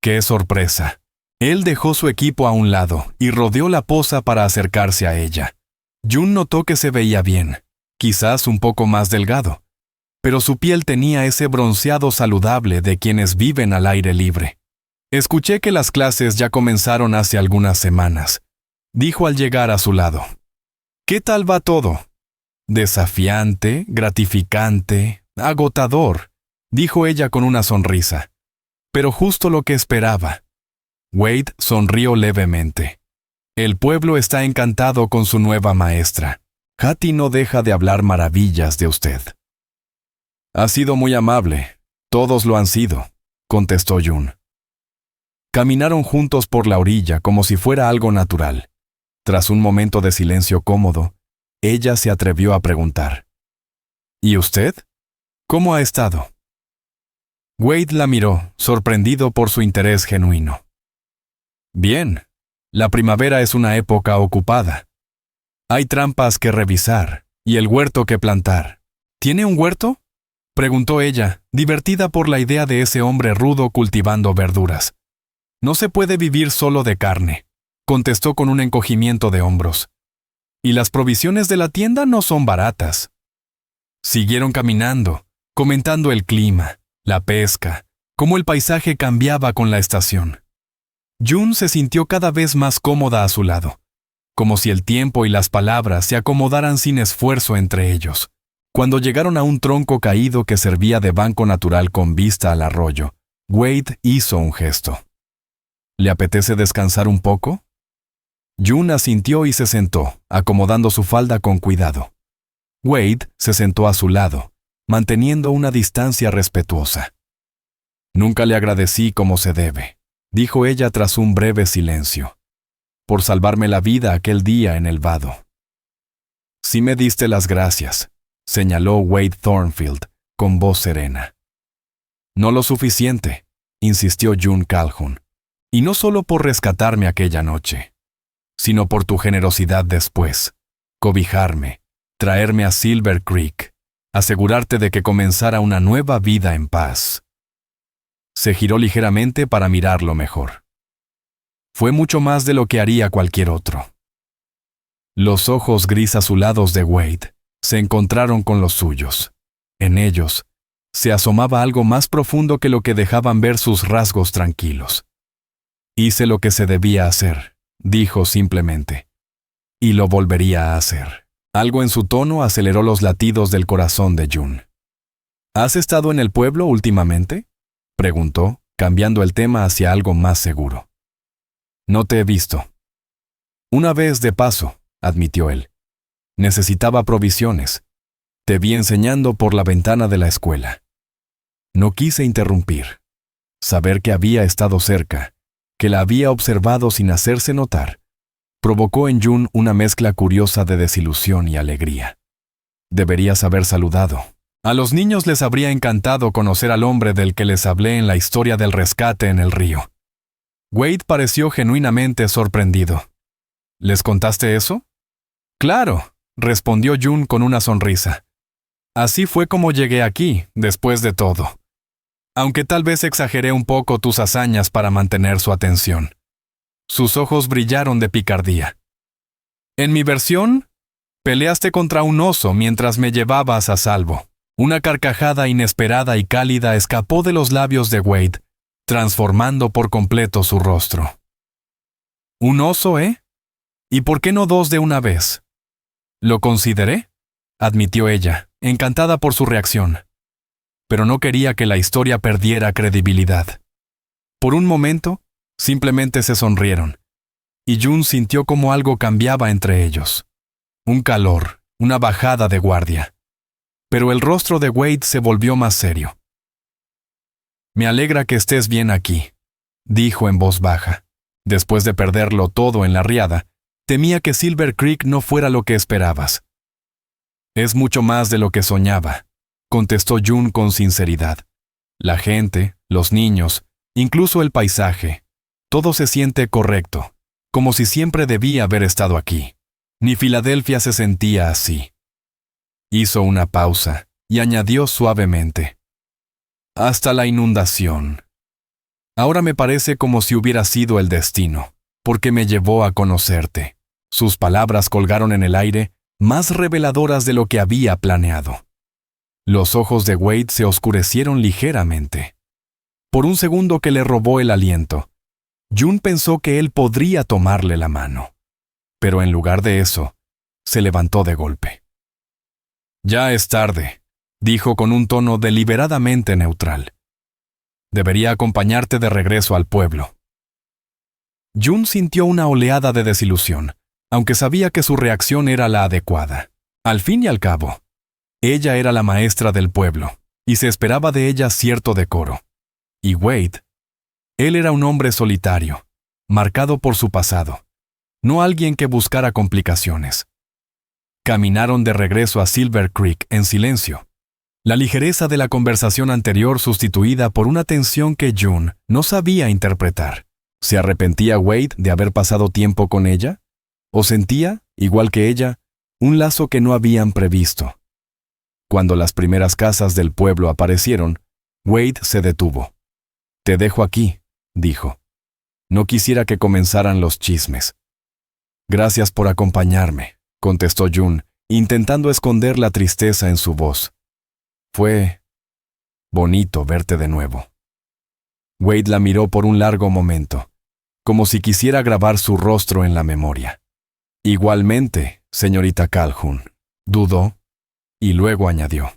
¡Qué sorpresa! Él dejó su equipo a un lado y rodeó la poza para acercarse a ella. June notó que se veía bien, quizás un poco más delgado, pero su piel tenía ese bronceado saludable de quienes viven al aire libre. «Escuché que las clases ya comenzaron hace algunas semanas», dijo al llegar a su lado. «¿Qué tal va todo?» «Desafiante, gratificante, agotador», dijo ella con una sonrisa. «Pero justo lo que esperaba». Wade sonrió levemente. «El pueblo está encantado con su nueva maestra. Hattie no deja de hablar maravillas de usted». «Ha sido muy amable. Todos lo han sido», contestó June. Caminaron juntos por la orilla como si fuera algo natural. Tras un momento de silencio cómodo, ella se atrevió a preguntar: «¿Y usted? ¿Cómo ha estado?» Wade la miró, sorprendido por su interés genuino. «Bien. La primavera es una época ocupada. Hay trampas que revisar y el huerto que plantar». «¿Tiene un huerto?», preguntó ella, divertida por la idea de ese hombre rudo cultivando verduras. «No se puede vivir solo de carne», contestó con un encogimiento de hombros. «Y las provisiones de la tienda no son baratas». Siguieron caminando, comentando el clima, la pesca, cómo el paisaje cambiaba con la estación. June se sintió cada vez más cómoda a su lado, como si el tiempo y las palabras se acomodaran sin esfuerzo entre ellos. Cuando llegaron a un tronco caído que servía de banco natural con vista al arroyo, Wade hizo un gesto. «¿Le apetece descansar un poco?» June asintió y se sentó, acomodando su falda con cuidado. Wade se sentó a su lado, manteniendo una distancia respetuosa. «Nunca le agradecí como se debe», dijo ella tras un breve silencio, «por salvarme la vida aquel día en el vado». «Sí me diste las gracias», señaló Wade Thornfield con voz serena. «No lo suficiente», insistió June Calhoun, «y no solo por rescatarme aquella noche, sino por tu generosidad después, cobijarme, traerme a Silver Creek, asegurarte de que comenzara una nueva vida en paz». Se giró ligeramente para mirarlo mejor. Fue mucho más de lo que haría cualquier otro. Los ojos gris azulados de Wade se encontraron con los suyos. En ellos se asomaba algo más profundo que lo que dejaban ver sus rasgos tranquilos. «Hice lo que se debía hacer», dijo simplemente, «y lo volvería a hacer». Algo en su tono aceleró los latidos del corazón de June. «¿Has estado en el pueblo últimamente?», preguntó, cambiando el tema hacia algo más seguro. «No te he visto». «Una vez de paso», admitió él. «Necesitaba provisiones. Te vi enseñando por la ventana de la escuela». No quise interrumpir. Saber que había estado cerca, que la había observado sin hacerse notar, provocó en June una mezcla curiosa de desilusión y alegría. Deberías haber saludado. A los niños les habría encantado conocer al hombre del que les hablé en la historia del rescate en el río. Wade pareció genuinamente sorprendido. ¿Les contaste eso? «Claro», respondió June con una sonrisa. «Así fue como llegué aquí, después de todo. Aunque tal vez exageré un poco tus hazañas para mantener su atención». Sus ojos brillaron de picardía. «En mi versión, peleaste contra un oso mientras me llevabas a salvo». Una carcajada inesperada y cálida escapó de los labios de Wade, transformando por completo su rostro. «¿Un oso, eh? ¿Y por qué no dos de una vez?» «Lo consideré», admitió ella, encantada por su reacción. Pero no quería que la historia perdiera credibilidad. Por un momento, simplemente se sonrieron, y June sintió como algo cambiaba entre ellos. Un calor, una bajada de guardia. Pero el rostro de Wade se volvió más serio. «Me alegra que estés bien aquí», dijo en voz baja. Después de perderlo todo en la riada, Temía que Silver Creek no fuera lo que esperabas. Es mucho más de lo que soñaba, contestó June con sinceridad. La gente, los niños, incluso el paisaje, todo se siente correcto, como si siempre debía haber estado aquí. Ni Filadelfia se sentía así. Hizo una pausa y añadió suavemente: hasta la inundación. Ahora me parece como si hubiera sido el destino, porque me llevó a conocerte. Sus palabras colgaron en el aire, más reveladoras de lo que había planeado. Los ojos de Wade se oscurecieron ligeramente. Por un segundo que le robó el aliento, June pensó que él podría tomarle la mano. Pero en lugar de eso, se levantó de golpe. Ya es tarde, dijo con un tono deliberadamente neutral. Debería acompañarte de regreso al pueblo. June sintió una oleada de desilusión, aunque sabía que su reacción era la adecuada. Al fin y al cabo, ella era la maestra del pueblo, y se esperaba de ella cierto decoro. Y Wade, él era un hombre solitario, marcado por su pasado, no alguien que buscara complicaciones. Caminaron de regreso a Silver Creek en silencio, la ligereza de la conversación anterior sustituida por una tensión que June no sabía interpretar. ¿Se arrepentía Wade de haber pasado tiempo con ella? ¿O sentía, igual que ella, un lazo que no habían previsto? Cuando las primeras casas del pueblo aparecieron, Wade se detuvo. «Te dejo aquí», dijo. «No quisiera que comenzaran los chismes». «Gracias por acompañarme», contestó June, intentando esconder la tristeza en su voz. «Fue bonito verte de nuevo». Wade la miró por un largo momento, como si quisiera grabar su rostro en la memoria. «Igualmente, señorita Calhoun», dudó, y luego añadió: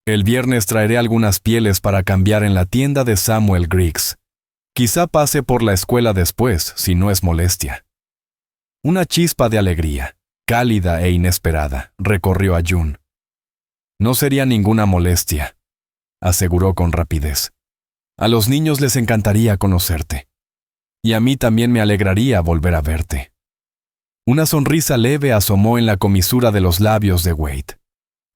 «El viernes traeré algunas pieles para cambiar en la tienda de Samuel Griggs. Quizá pase por la escuela después, si no es molestia». Una chispa de alegría, cálida e inesperada, recorrió a June. «No sería ninguna molestia», aseguró con rapidez. «A los niños les encantaría conocerte. Y a mí también me alegraría volver a verte». Una sonrisa leve asomó en la comisura de los labios de Wade.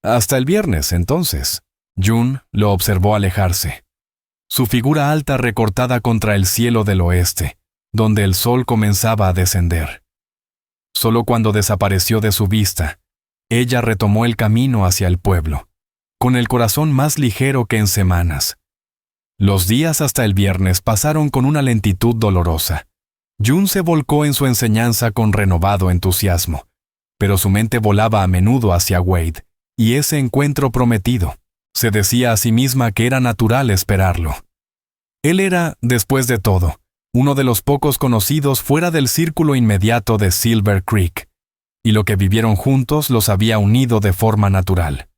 «Hasta el viernes, entonces». June lo observó alejarse. Su figura alta recortada contra el cielo del oeste, donde el sol comenzaba a descender. Solo cuando desapareció de su vista, ella retomó el camino hacia el pueblo, con el corazón más ligero que en semanas. Los días hasta el viernes pasaron con una lentitud dolorosa. June se volcó en su enseñanza con renovado entusiasmo, pero su mente volaba a menudo hacia Wade, y ese encuentro prometido. Se decía a sí misma que era natural esperarlo. Él era, después de todo, uno de los pocos conocidos fuera del círculo inmediato de Silver Creek, y lo que vivieron juntos los había unido de forma natural.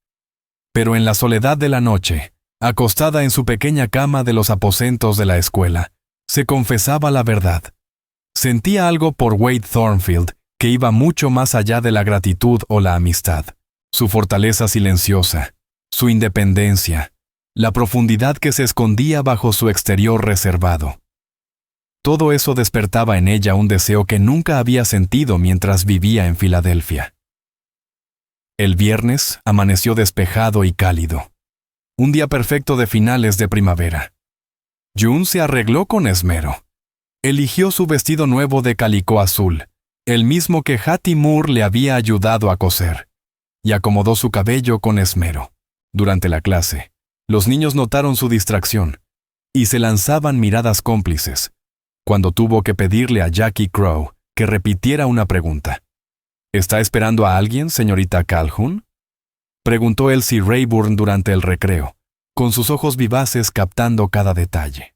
Pero en la soledad de la noche, acostada en su pequeña cama de los aposentos de la escuela, se confesaba la verdad. Sentía algo por Wade Thornfield que iba mucho más allá de la gratitud o la amistad. Su fortaleza silenciosa, su independencia, la profundidad que se escondía bajo su exterior reservado. Todo eso despertaba en ella un deseo que nunca había sentido mientras vivía en Filadelfia. El viernes amaneció despejado y cálido. Un día perfecto de finales de primavera. June se arregló con esmero. Eligió su vestido nuevo de calicó azul, el mismo que Hattie Moore le había ayudado a coser, y acomodó su cabello con esmero. Durante la clase, los niños notaron su distracción y se lanzaban miradas cómplices cuando tuvo que pedirle a Jackie Crow que repitiera una pregunta. ¿Está esperando a alguien, señorita Calhoun?, preguntó Elsie Rayburn durante el recreo, con sus ojos vivaces captando cada detalle.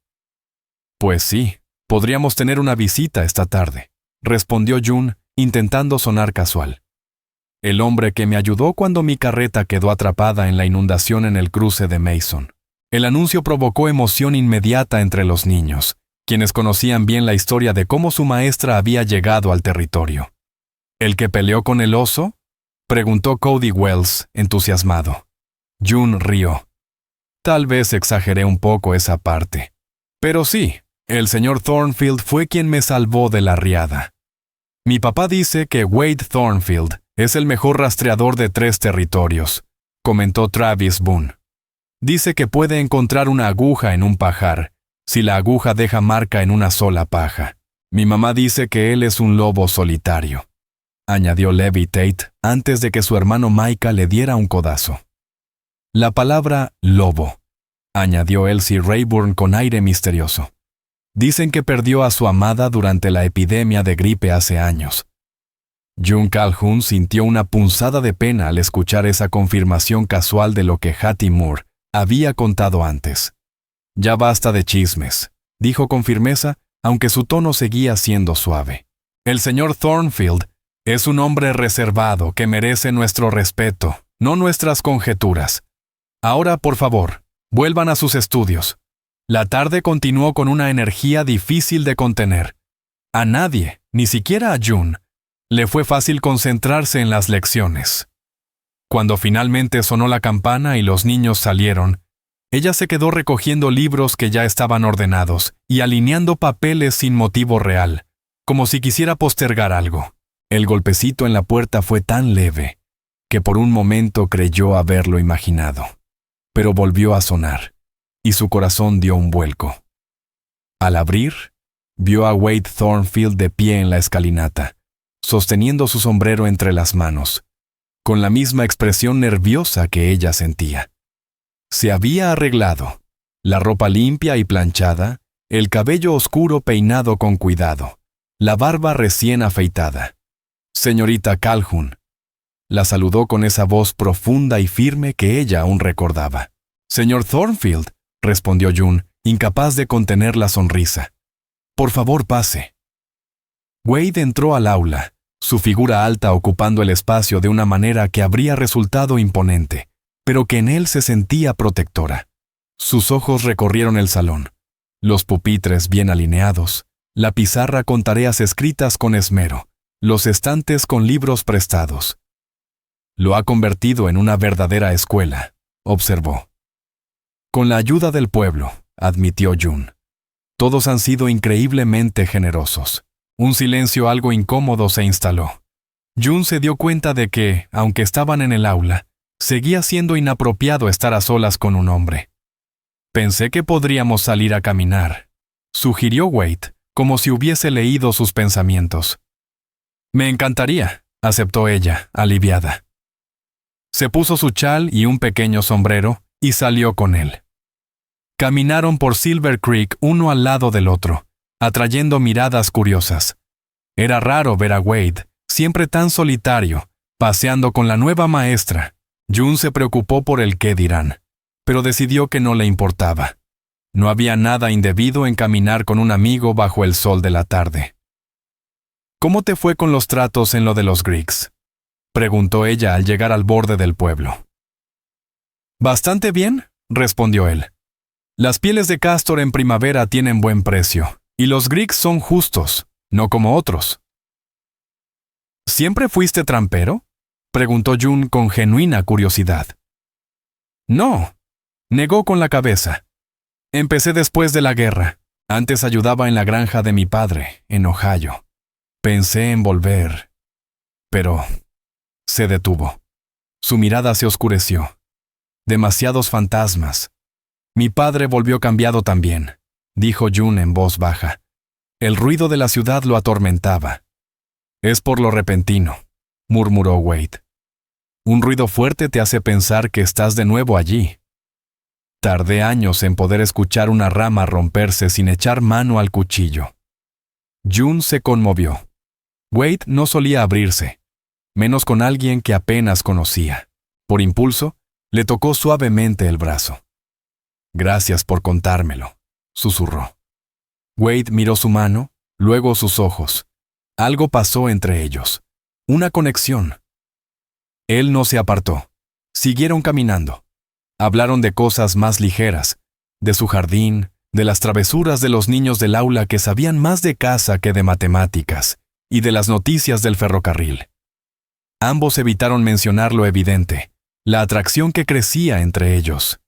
«Pues sí, podríamos tener una visita esta tarde», respondió June, intentando sonar casual. «El hombre que me ayudó cuando mi carreta quedó atrapada en la inundación en el cruce de Mason». El anuncio provocó emoción inmediata entre los niños, quienes conocían bien la historia de cómo su maestra había llegado al territorio. «¿El que peleó con el oso?», preguntó Cody Wells, entusiasmado. June rió. «Tal vez exageré un poco esa parte. Pero sí, el señor Thornfield fue quien me salvó de la riada». Mi papá dice que Wade Thornfield es el mejor rastreador de 3 territorios, comentó Travis Boone. Dice que puede encontrar una aguja en un pajar, si la aguja deja marca en una sola paja. Mi mamá dice que él es un lobo solitario, añadió Levi Tate antes de que su hermano Micah le diera un codazo. La palabra lobo, añadió Elsie Rayburn con aire misterioso. Dicen que perdió a su amada durante la epidemia de gripe hace años. June Calhoun sintió una punzada de pena al escuchar esa confirmación casual de lo que Hattie Moore había contado antes. Ya basta de chismes, dijo con firmeza, aunque su tono seguía siendo suave. El señor Thornfield es un hombre reservado que merece nuestro respeto, no nuestras conjeturas. Ahora, por favor, vuelvan a sus estudios. La tarde continuó con una energía difícil de contener. A nadie, ni siquiera a June, le fue fácil concentrarse en las lecciones. Cuando finalmente sonó la campana y los niños salieron, ella se quedó recogiendo libros que ya estaban ordenados y alineando papeles sin motivo real, como si quisiera postergar algo. El golpecito en la puerta fue tan leve que por un momento creyó haberlo imaginado, pero volvió a sonar, y su corazón dio un vuelco. Al abrir, vio a Wade Thornfield de pie en la escalinata, sosteniendo su sombrero entre las manos, con la misma expresión nerviosa que ella sentía. Se había arreglado, la ropa limpia y planchada, el cabello oscuro peinado con cuidado, la barba recién afeitada. Señorita Calhoun, la saludó con esa voz profunda y firme que ella aún recordaba. Señor Thornfield, respondió June, incapaz de contener la sonrisa. Por favor, pase. Wade entró al aula, su figura alta ocupando el espacio de una manera que habría resultado imponente, pero que en él se sentía protectora. Sus ojos recorrieron el salón, los pupitres bien alineados, la pizarra con tareas escritas con esmero, los estantes con libros prestados. Lo ha convertido en una verdadera escuela, observó. Con la ayuda del pueblo, admitió June. Todos han sido increíblemente generosos. Un silencio algo incómodo se instaló. June se dio cuenta de que, aunque estaban en el aula, seguía siendo inapropiado estar a solas con un hombre. Pensé que podríamos salir a caminar, sugirió Wade, como si hubiese leído sus pensamientos. Me encantaría, aceptó ella, aliviada. Se puso su chal y un pequeño sombrero y salió con él. Caminaron por Silver Creek uno al lado del otro, atrayendo miradas curiosas. Era raro ver a Wade, siempre tan solitario, paseando con la nueva maestra. June se preocupó por el qué dirán, pero decidió que no le importaba. No había nada indebido en caminar con un amigo bajo el sol de la tarde. ¿Cómo te fue con los tratos en lo de los Griggs?, preguntó ella al llegar al borde del pueblo. Bastante bien, respondió él. Las pieles de castor en primavera tienen buen precio, y los Griggs son justos, no como otros. ¿Siempre fuiste trampero?, preguntó June con genuina curiosidad. No, negó con la cabeza. Empecé después de la guerra. Antes ayudaba en la granja de mi padre, en Ohio. Pensé en volver, pero se detuvo. Su mirada se oscureció. Demasiados fantasmas. Mi padre volvió cambiado también, dijo June en voz baja. El ruido de la ciudad lo atormentaba. Es por lo repentino, murmuró Wade. Un ruido fuerte te hace pensar que estás de nuevo allí. Tardé años en poder escuchar una rama romperse sin echar mano al cuchillo. June se conmovió. Wade no solía abrirse, menos con alguien que apenas conocía. Por impulso, le tocó suavemente el brazo. Gracias por contármelo, susurró. Wade miró su mano, luego sus ojos. Algo pasó entre ellos. Una conexión. Él no se apartó. Siguieron caminando. Hablaron de cosas más ligeras, de su jardín, de las travesuras de los niños del aula que sabían más de casa que de matemáticas, y de las noticias del ferrocarril. Ambos evitaron mencionar lo evidente, la atracción que crecía entre ellos.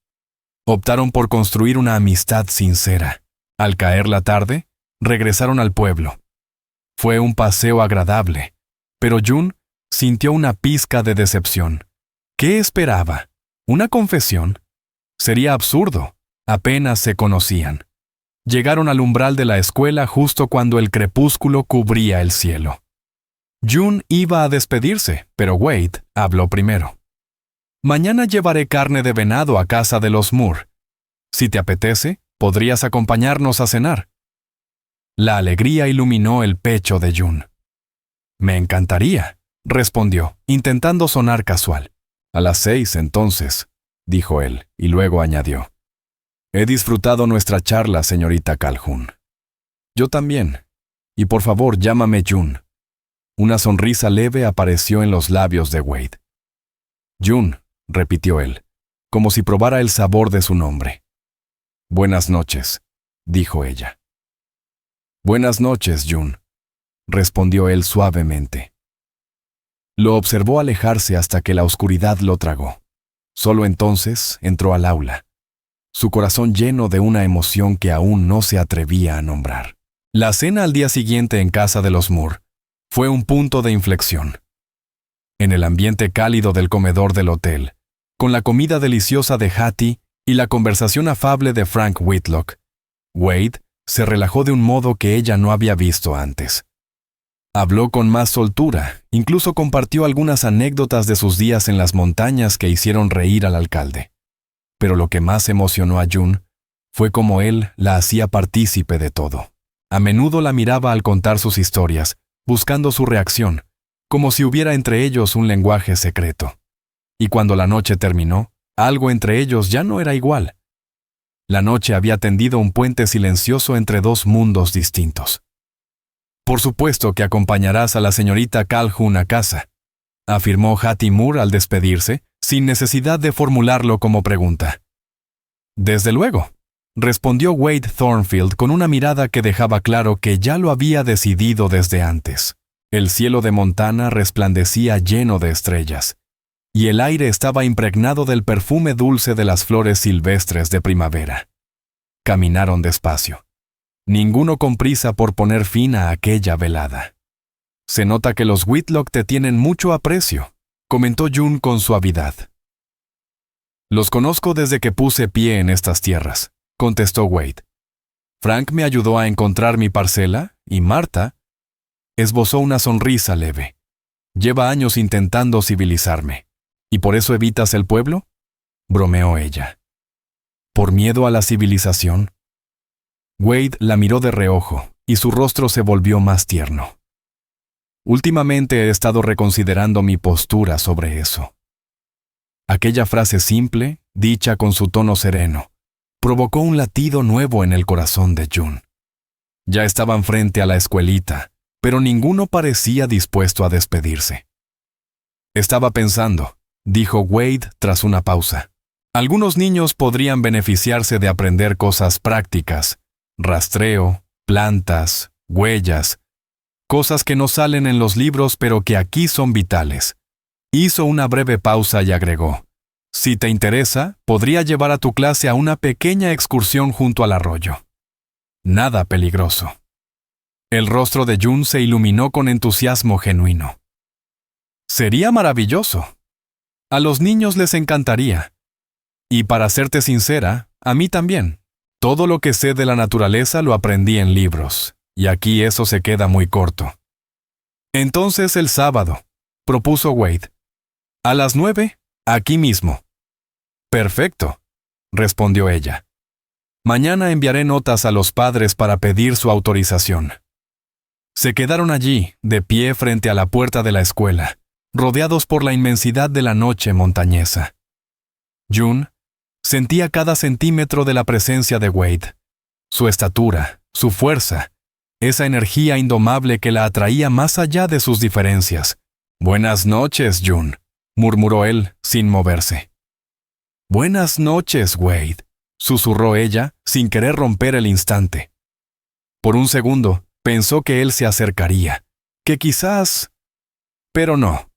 Optaron por construir una amistad sincera. Al caer la tarde, regresaron al pueblo. Fue un paseo agradable, pero June sintió una pizca de decepción. ¿Qué esperaba? ¿Una confesión? Sería absurdo. Apenas se conocían. Llegaron al umbral de la escuela justo cuando el crepúsculo cubría el cielo. June iba a despedirse, pero Wade habló primero. Mañana llevaré carne de venado a casa de los Moore. Si te apetece, podrías acompañarnos a cenar. La alegría iluminó el pecho de June. Me encantaría, respondió, intentando sonar casual. A las 6, entonces, dijo él, y luego añadió. He disfrutado nuestra charla, señorita Calhoun. Yo también. Y por favor, llámame June. Una sonrisa leve apareció en los labios de Wade. June, repitió él, como si probara el sabor de su nombre. Buenas noches, dijo ella. Buenas noches, June, respondió él suavemente. Lo observó alejarse hasta que la oscuridad lo tragó. Solo entonces entró al aula, su corazón lleno de una emoción que aún no se atrevía a nombrar. La cena al día siguiente en casa de los Moore fue un punto de inflexión. En el ambiente cálido del comedor del hotel, con la comida deliciosa de Hattie y la conversación afable de Frank Whitlock, Wade se relajó de un modo que ella no había visto antes. Habló con más soltura, incluso compartió algunas anécdotas de sus días en las montañas que hicieron reír al alcalde. Pero lo que más emocionó a June fue cómo él la hacía partícipe de todo. A menudo la miraba al contar sus historias, buscando su reacción, como si hubiera entre ellos un lenguaje secreto. Y cuando la noche terminó, algo entre ellos ya no era igual. La noche había tendido un puente silencioso entre dos mundos distintos. Por supuesto que acompañarás a la señorita Calhoun a casa, afirmó Hattie Moore al despedirse, sin necesidad de formularlo como pregunta. Desde luego, respondió Wade Thornfield con una mirada que dejaba claro que ya lo había decidido desde antes. El cielo de Montana resplandecía lleno de estrellas, y el aire estaba impregnado del perfume dulce de las flores silvestres de primavera. Caminaron despacio, ninguno con prisa por poner fin a aquella velada. Se nota que los Whitlock te tienen mucho aprecio, comentó June con suavidad. Los conozco desde que puse pie en estas tierras, contestó Wade. Frank me ayudó a encontrar mi parcela y Marta esbozó una sonrisa leve. Lleva años intentando civilizarme. ¿Y por eso evitas el pueblo?, bromeó ella. ¿Por miedo a la civilización? Wade la miró de reojo y su rostro se volvió más tierno. Últimamente he estado reconsiderando mi postura sobre eso. Aquella frase simple, dicha con su tono sereno, provocó un latido nuevo en el corazón de June. Ya estaban frente a la escuelita, pero ninguno parecía dispuesto a despedirse. Estaba pensando, dijo Wade tras una pausa. Algunos niños podrían beneficiarse de aprender cosas prácticas, rastreo, plantas, huellas, cosas que no salen en los libros pero que aquí son vitales. Hizo una breve pausa y agregó, si te interesa, podría llevar a tu clase a una pequeña excursión junto al arroyo. Nada peligroso. El rostro de June se iluminó con entusiasmo genuino. Sería maravilloso. A los niños les encantaría. Y para serte sincera, a mí también. Todo lo que sé de la naturaleza lo aprendí en libros, y aquí eso se queda muy corto. Entonces el sábado, propuso Wade. A las 9, aquí mismo. Perfecto, respondió ella. Mañana enviaré notas a los padres para pedir su autorización. Se quedaron allí, de pie frente a la puerta de la escuela, rodeados por la inmensidad de la noche montañesa. June sentía cada centímetro de la presencia de Wade, su estatura, su fuerza, esa energía indomable que la atraía más allá de sus diferencias. Buenas noches, June, murmuró él, sin moverse. Buenas noches, Wade, susurró ella, sin querer romper el instante. Por un segundo, pensó que él se acercaría, que quizás... Pero no.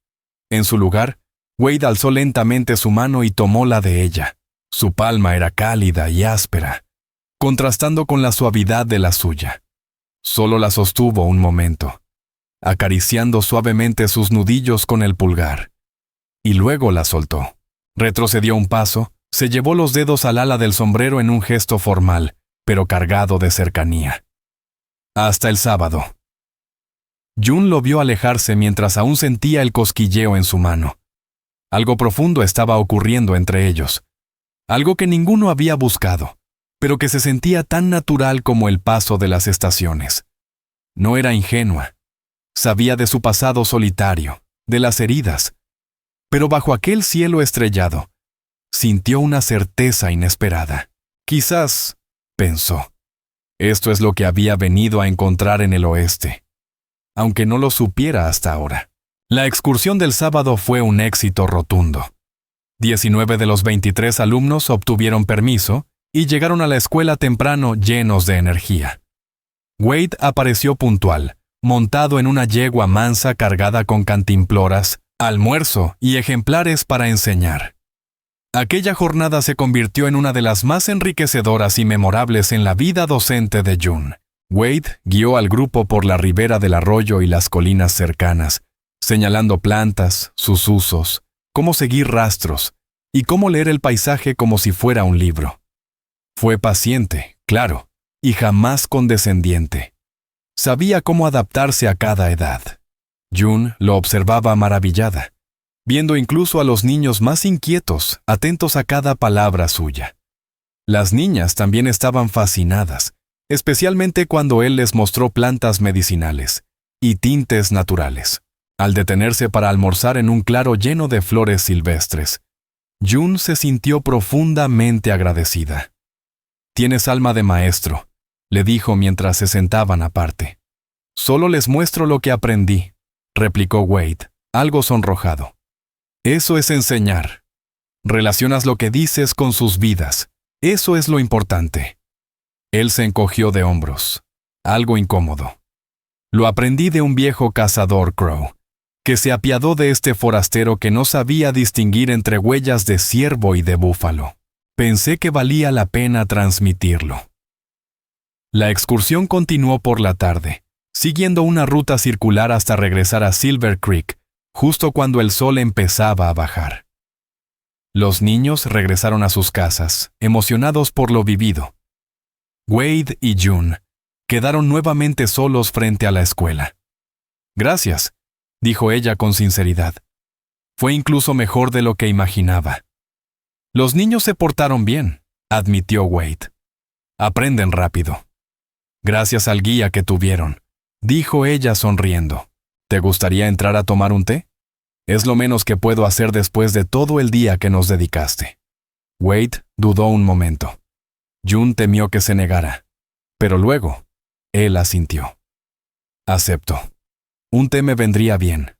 En su lugar, Wade alzó lentamente su mano y tomó la de ella. Su palma era cálida y áspera, contrastando con la suavidad de la suya. Solo la sostuvo un momento, acariciando suavemente sus nudillos con el pulgar. Y luego la soltó. Retrocedió un paso, se llevó los dedos al ala del sombrero en un gesto formal, pero cargado de cercanía. Hasta el sábado. June lo vio alejarse mientras aún sentía el cosquilleo en su mano. Algo profundo estaba ocurriendo entre ellos. Algo que ninguno había buscado, pero que se sentía tan natural como el paso de las estaciones. No era ingenua. Sabía de su pasado solitario, de las heridas. Pero bajo aquel cielo estrellado, sintió una certeza inesperada. Quizás, pensó, esto es lo que había venido a encontrar en el oeste, aunque no lo supiera hasta ahora. La excursión del sábado fue un éxito rotundo. 19 de los 23 alumnos obtuvieron permiso y llegaron a la escuela temprano llenos de energía. Wade apareció puntual, montado en una yegua mansa cargada con cantimploras, almuerzo y ejemplares para enseñar. Aquella jornada se convirtió en una de las más enriquecedoras y memorables en la vida docente de June. Wade guió al grupo por la ribera del arroyo y las colinas cercanas, señalando plantas, sus usos, cómo seguir rastros y cómo leer el paisaje como si fuera un libro. Fue paciente, claro, y jamás condescendiente. Sabía cómo adaptarse a cada edad. June lo observaba maravillada, viendo incluso a los niños más inquietos, atentos a cada palabra suya. Las niñas también estaban fascinadas, especialmente cuando él les mostró plantas medicinales y tintes naturales. Al detenerse para almorzar en un claro lleno de flores silvestres, June se sintió profundamente agradecida. «Tienes alma de maestro», le dijo mientras se sentaban aparte. «Solo les muestro lo que aprendí», replicó Wade, algo sonrojado. «Eso es enseñar. Relacionas lo que dices con sus vidas. Eso es lo importante». Él se encogió de hombros, algo incómodo. «Lo aprendí de un viejo cazador crow, que se apiadó de este forastero que no sabía distinguir entre huellas de ciervo y de búfalo. Pensé que valía la pena transmitirlo». La excursión continuó por la tarde, siguiendo una ruta circular hasta regresar a Silver Creek, justo cuando el sol empezaba a bajar. Los niños regresaron a sus casas, emocionados por lo vivido. Wade y June quedaron nuevamente solos frente a la escuela. «Gracias», dijo ella con sinceridad. «Fue incluso mejor de lo que imaginaba». «Los niños se portaron bien», admitió Wade. «Aprenden rápido». «Gracias al guía que tuvieron», dijo ella sonriendo. «¿Te gustaría entrar a tomar un té? Es lo menos que puedo hacer después de todo el día que nos dedicaste». Wade dudó un momento. June temió que se negara, pero luego, él asintió. «Acepto. Un té me vendría bien».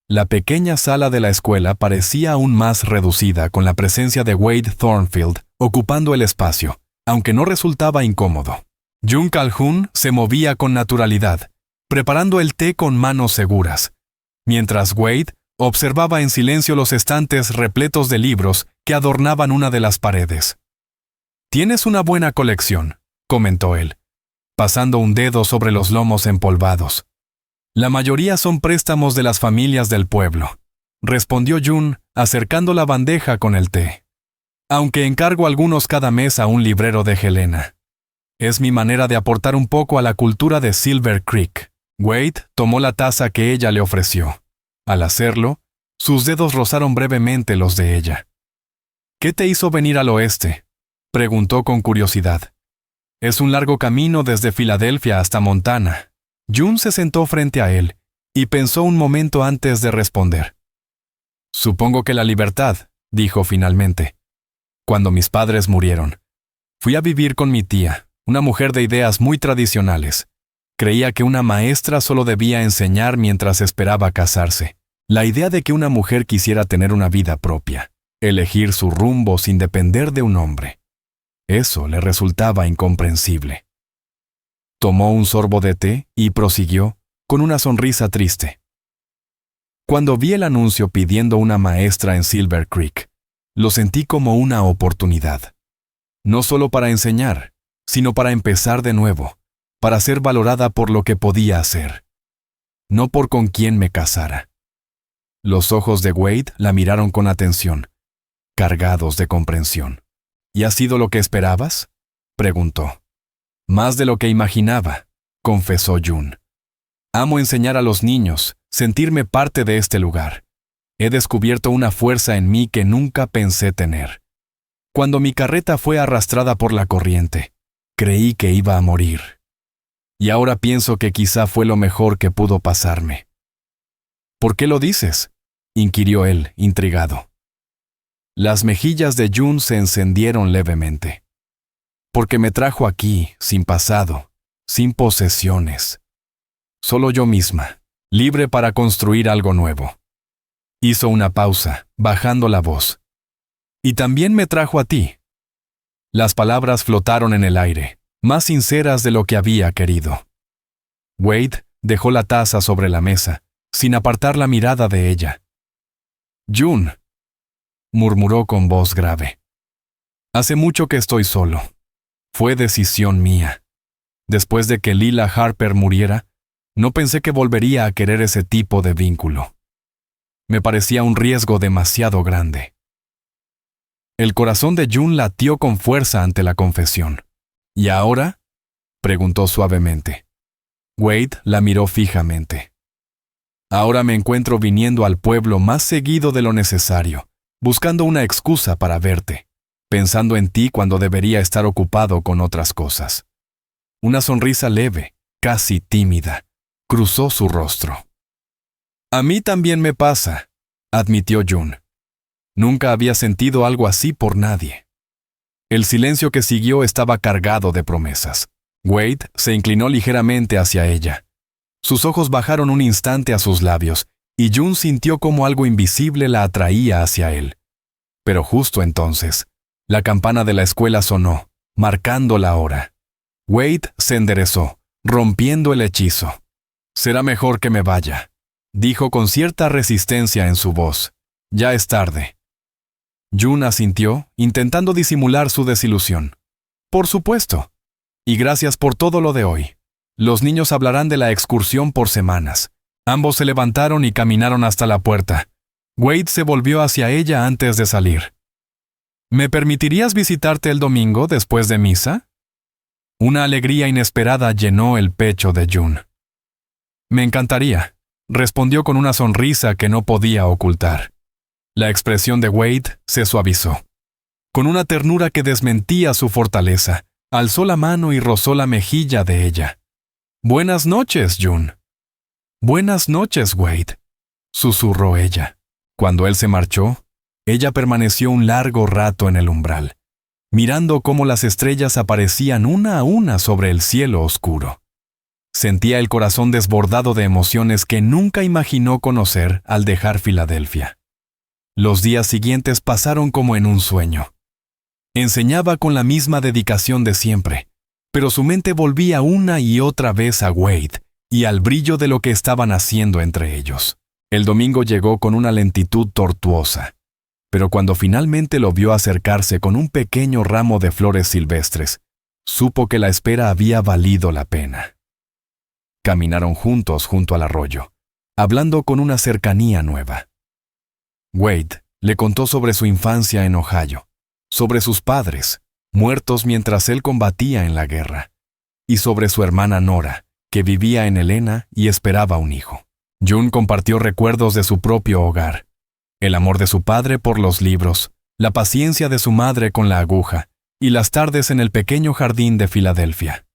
La pequeña sala de la escuela parecía aún más reducida con la presencia de Wade Thornfield ocupando el espacio, aunque no resultaba incómodo. June Calhoun se movía con naturalidad, preparando el té con manos seguras, mientras Wade observaba en silencio los estantes repletos de libros que adornaban una de las paredes. «Tienes una buena colección», comentó él, pasando un dedo sobre los lomos empolvados. «La mayoría son préstamos de las familias del pueblo», respondió June, acercando la bandeja con el té. «Aunque encargo algunos cada mes a un librero de Helena. Es mi manera de aportar un poco a la cultura de Silver Creek». Wade tomó la taza que ella le ofreció. Al hacerlo, sus dedos rozaron brevemente los de ella. «¿Qué te hizo venir al oeste?», preguntó con curiosidad. «Es un largo camino desde Filadelfia hasta Montana». June se sentó frente a él y pensó un momento antes de responder. «Supongo que la libertad», dijo finalmente. «Cuando mis padres murieron, fui a vivir con mi tía, una mujer de ideas muy tradicionales. Creía que una maestra solo debía enseñar mientras esperaba casarse. La idea de que una mujer quisiera tener una vida propia, elegir su rumbo sin depender de un hombre. Eso le resultaba incomprensible». Tomó un sorbo de té y prosiguió, con una sonrisa triste. «Cuando vi el anuncio pidiendo una maestra en Silver Creek, lo sentí como una oportunidad. No solo para enseñar, sino para empezar de nuevo, para ser valorada por lo que podía hacer. no por con quién me casara. Los ojos de Wade la miraron con atención, cargados de comprensión. ¿Y ha sido lo que esperabas?, preguntó. Más de lo que imaginaba, confesó June. Amo enseñar a los niños, sentirme parte de este lugar. He descubierto una fuerza en mí que nunca pensé tener. Cuando mi carreta fue arrastrada por la corriente, creí que iba a morir. Y ahora pienso que quizá fue lo mejor que pudo pasarme. ¿Por qué lo dices?, inquirió él, intrigado. Las mejillas de June se encendieron levemente. Porque me trajo aquí, sin pasado, sin posesiones. Solo yo misma, libre para construir algo nuevo. Hizo una pausa, bajando la voz. Y también me trajo a ti. Las palabras flotaron en el aire, más sinceras de lo que había querido. Wade dejó la taza sobre la mesa, sin apartar la mirada de ella. June, murmuró con voz grave. Hace mucho que estoy solo. Fue decisión mía. Después de que Lila Harper muriera, no pensé que volvería a querer ese tipo de vínculo. Me parecía un riesgo demasiado grande. El corazón de June latió con fuerza ante la confesión. ¿Y ahora?, preguntó suavemente. Wade la miró fijamente. Ahora me encuentro viniendo al pueblo más seguido de lo necesario, buscando una excusa para verte, pensando en ti cuando debería estar ocupado con otras cosas. Una sonrisa leve, casi tímida, cruzó su rostro. A mí también me pasa, admitió June. Nunca había sentido algo así por nadie. El silencio que siguió estaba cargado de promesas. Wade se inclinó ligeramente hacia ella. Sus ojos bajaron un instante a sus labios, y June sintió como algo invisible la atraía hacia él. Pero justo entonces, la campana de la escuela sonó, marcando la hora. Wade se enderezó, rompiendo el hechizo. Será mejor que me vaya, dijo con cierta resistencia en su voz. Ya es tarde. June asintió, intentando disimular su desilusión. Por supuesto. Y gracias por todo lo de hoy. Los niños hablarán de la excursión por semanas. Ambos se levantaron y caminaron hasta la puerta. Wade se volvió hacia ella antes de salir. ¿Me permitirías visitarte el domingo después de misa? Una alegría inesperada llenó el pecho de June. Me encantaría, respondió con una sonrisa que no podía ocultar. La expresión de Wade se suavizó. Con una ternura que desmentía su fortaleza, alzó la mano y rozó la mejilla de ella. Buenas noches, June. Buenas noches, Wade, susurró ella. Cuando él se marchó, ella permaneció un largo rato en el umbral, mirando cómo las estrellas aparecían una a una sobre el cielo oscuro. Sentía el corazón desbordado de emociones que nunca imaginó conocer al dejar Filadelfia. Los días siguientes pasaron como en un sueño. Enseñaba con la misma dedicación de siempre, pero su mente volvía una y otra vez a Wade y al brillo de lo que estaban haciendo entre ellos. El domingo llegó con una lentitud tortuosa, pero cuando finalmente lo vio acercarse con un pequeño ramo de flores silvestres, supo que la espera había valido la pena. Caminaron juntos junto al arroyo, hablando con una cercanía nueva. Wade le contó sobre su infancia en Ohio, sobre sus padres, muertos mientras él combatía en la guerra, y sobre su hermana Nora, que vivía en Helena y esperaba un hijo. June compartió recuerdos de su propio hogar, el amor de su padre por los libros, la paciencia de su madre con la aguja, y las tardes en el pequeño jardín de Filadelfia.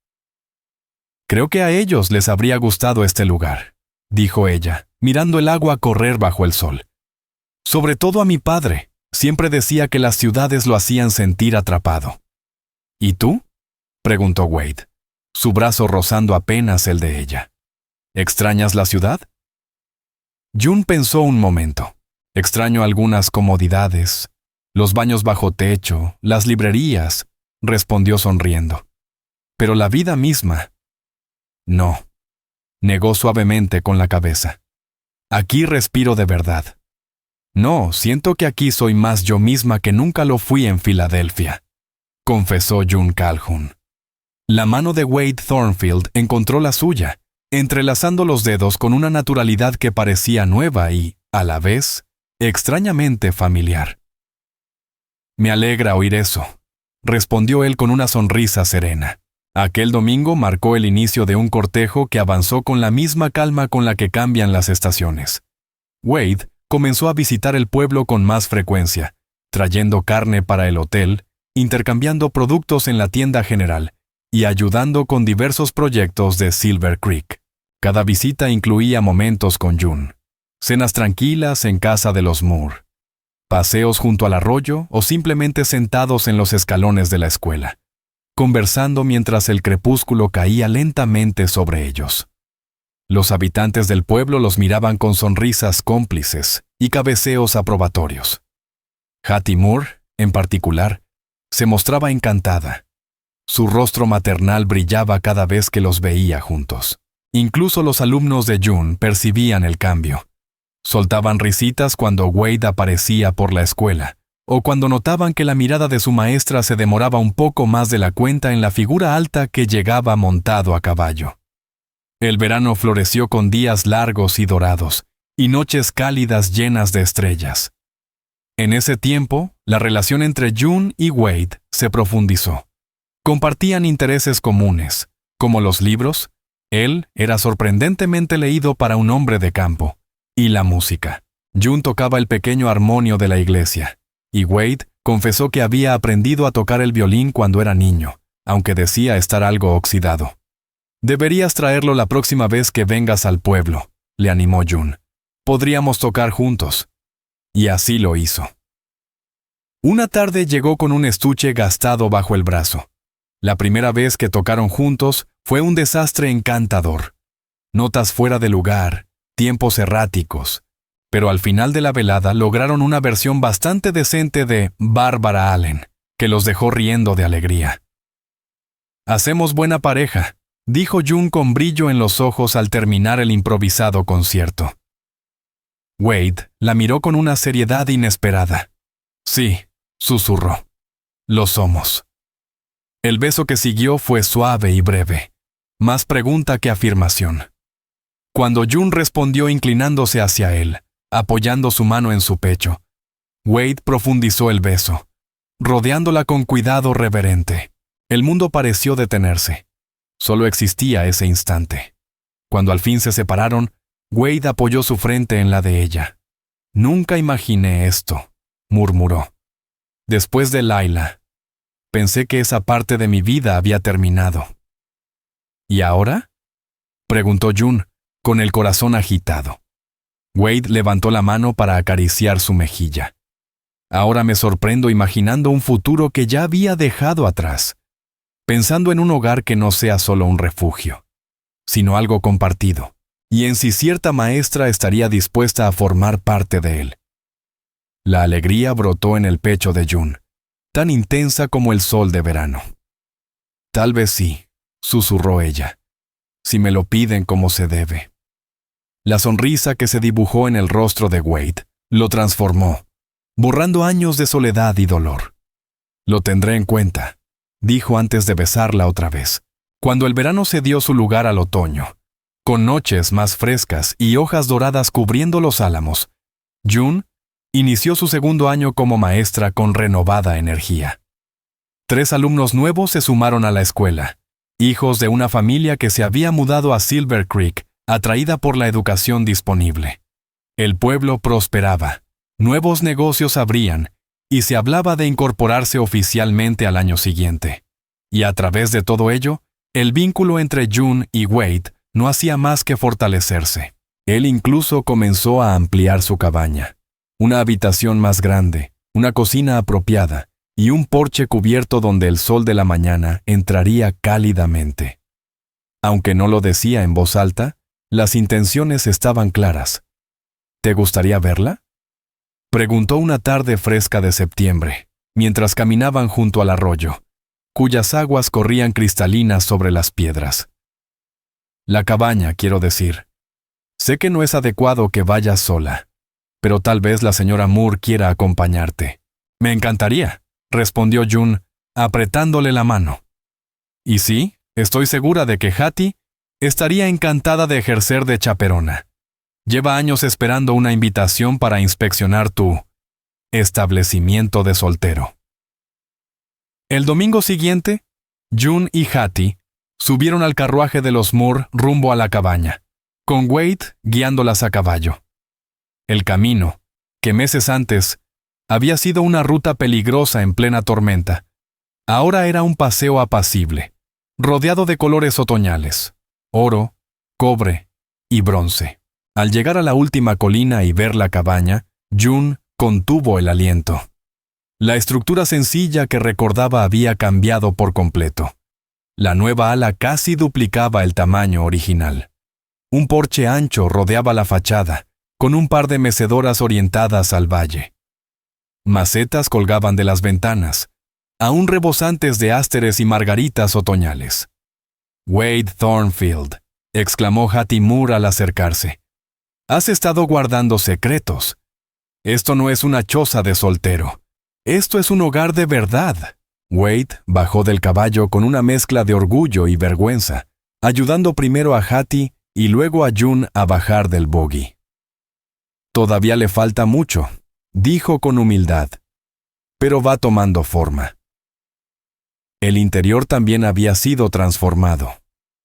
Creo que a ellos les habría gustado este lugar, dijo ella, mirando el agua correr bajo el sol. Sobre todo a mi padre, siempre decía que las ciudades lo hacían sentir atrapado. ¿Y tú?, preguntó Wade, su brazo rozando apenas el de ella. ¿Extrañas la ciudad? June pensó un momento. Extraño algunas comodidades, los baños bajo techo, las librerías, respondió sonriendo. Pero la vida misma. No, negó suavemente con la cabeza. Aquí respiro de verdad. No, siento que aquí soy más yo misma que nunca lo fui en Filadelfia, confesó June Calhoun. La mano de Wade Thornfield encontró la suya, entrelazando los dedos con una naturalidad que parecía nueva y, a la vez, extrañamente familiar. «Me alegra oír eso», respondió él con una sonrisa serena. Aquel domingo marcó el inicio de un cortejo que avanzó con la misma calma con la que cambian las estaciones. Wade comenzó a visitar el pueblo con más frecuencia, trayendo carne para el hotel, intercambiando productos en la tienda general y ayudando con diversos proyectos de Silver Creek. Cada visita incluía momentos con June, cenas tranquilas en casa de los Moore, paseos junto al arroyo o simplemente sentados en los escalones de la escuela, conversando mientras el crepúsculo caía lentamente sobre ellos. Los habitantes del pueblo los miraban con sonrisas cómplices y cabeceos aprobatorios. Hattie Moore, en particular, se mostraba encantada. Su rostro maternal brillaba cada vez que los veía juntos. Incluso los alumnos de June percibían el cambio. Soltaban risitas cuando Wade aparecía por la escuela, o cuando notaban que la mirada de su maestra se demoraba un poco más de la cuenta en la figura alta que llegaba montado a caballo. El verano floreció con días largos y dorados, y noches cálidas llenas de estrellas. En ese tiempo, la relación entre June y Wade se profundizó. Compartían intereses comunes, como los libros. Él era sorprendentemente leído para un hombre de campo, y la música. June tocaba el pequeño armonio de la iglesia, y Wade confesó que había aprendido a tocar el violín cuando era niño, aunque decía estar algo oxidado. «Deberías traerlo la próxima vez que vengas al pueblo», le animó June. «Podríamos tocar juntos». Y así lo hizo. Una tarde llegó con un estuche gastado bajo el brazo. La primera vez que tocaron juntos fue un desastre encantador. Notas fuera de lugar, tiempos erráticos, pero al final de la velada lograron una versión bastante decente de Bárbara Allen, que los dejó riendo de alegría. «Hacemos buena pareja», dijo June con brillo en los ojos al terminar el improvisado concierto. Wade la miró con una seriedad inesperada. «Sí», susurró. «Lo somos». El beso que siguió fue suave y breve, más pregunta que afirmación. Cuando June respondió inclinándose hacia él, apoyando su mano en su pecho, Wade profundizó el beso, rodeándola con cuidado reverente. El mundo pareció detenerse. Solo existía ese instante. Cuando al fin se separaron, Wade apoyó su frente en la de ella. «Nunca imaginé esto», murmuró. «Después de Laila, pensé que esa parte de mi vida había terminado». «¿Y ahora?», preguntó June, con el corazón agitado. Wade levantó la mano para acariciar su mejilla. «Ahora me sorprendo imaginando un futuro que ya había dejado atrás, pensando en un hogar que no sea solo un refugio, sino algo compartido, y en si cierta maestra estaría dispuesta a formar parte de él». La alegría brotó en el pecho de June, tan intensa como el sol de verano. «Tal vez sí», susurró ella, «si me lo piden como se debe». La sonrisa que se dibujó en el rostro de Wade lo transformó, borrando años de soledad y dolor. «Lo tendré en cuenta», dijo antes de besarla otra vez. Cuando el verano cedió su lugar al otoño, con noches más frescas y hojas doradas cubriendo los álamos, June inició su segundo año como maestra con renovada energía. 3 alumnos nuevos se sumaron a la escuela, hijos de una familia que se había mudado a Silver Creek, atraída por la educación disponible. El pueblo prosperaba, nuevos negocios abrían, y se hablaba de incorporarse oficialmente al año siguiente. Y a través de todo ello, el vínculo entre June y Wade no hacía más que fortalecerse. Él incluso comenzó a ampliar su cabaña. Una habitación más grande, una cocina apropiada y un porche cubierto donde el sol de la mañana entraría cálidamente. Aunque no lo decía en voz alta, las intenciones estaban claras. «¿Te gustaría verla?», preguntó una tarde fresca de septiembre, mientras caminaban junto al arroyo, cuyas aguas corrían cristalinas sobre las piedras. «La cabaña, quiero decir. Sé que no es adecuado que vayas sola, pero tal vez la señora Moore quiera acompañarte». «Me encantaría», respondió June, apretándole la mano. «Y sí, estoy segura de que Hattie Estaría encantada de ejercer de chaperona. Lleva años esperando una invitación para inspeccionar tu establecimiento de soltero. El domingo siguiente, June y Hattie subieron al carruaje de los Moore rumbo a la cabaña, con Wade guiándolas a caballo. El camino, que meses antes había sido una ruta peligrosa en plena tormenta, ahora era un paseo apacible, rodeado de colores otoñales, oro, cobre y bronce. Al llegar a la última colina y ver la cabaña, June contuvo el aliento. La estructura sencilla que recordaba había cambiado por completo. La nueva ala casi duplicaba el tamaño original. Un porche ancho rodeaba la fachada, con un par de mecedoras orientadas al valle. Macetas colgaban de las ventanas, aún rebosantes de ásteres y margaritas otoñales. «Wade Thornfield», exclamó Hattie Moore al acercarse. «Has estado guardando secretos. Esto no es una choza de soltero. Esto es un hogar de verdad». Wade bajó del caballo con una mezcla de orgullo y vergüenza, ayudando primero a Hattie y luego a June a bajar del buggy. «Todavía le falta mucho», dijo con humildad, «pero va tomando forma». El interior también había sido transformado.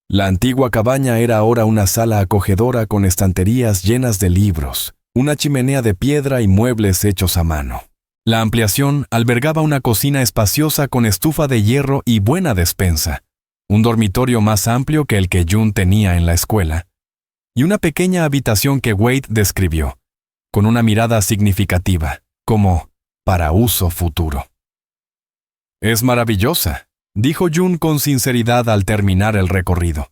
La antigua cabaña era ahora una sala acogedora con estanterías llenas de libros, una chimenea de piedra y muebles hechos a mano. La ampliación albergaba una cocina espaciosa con estufa de hierro y buena despensa, un dormitorio más amplio que el que June tenía en la escuela, y una pequeña habitación que Wade describió, con una mirada significativa, como para uso futuro. «Es maravillosa», dijo June con sinceridad al terminar el recorrido.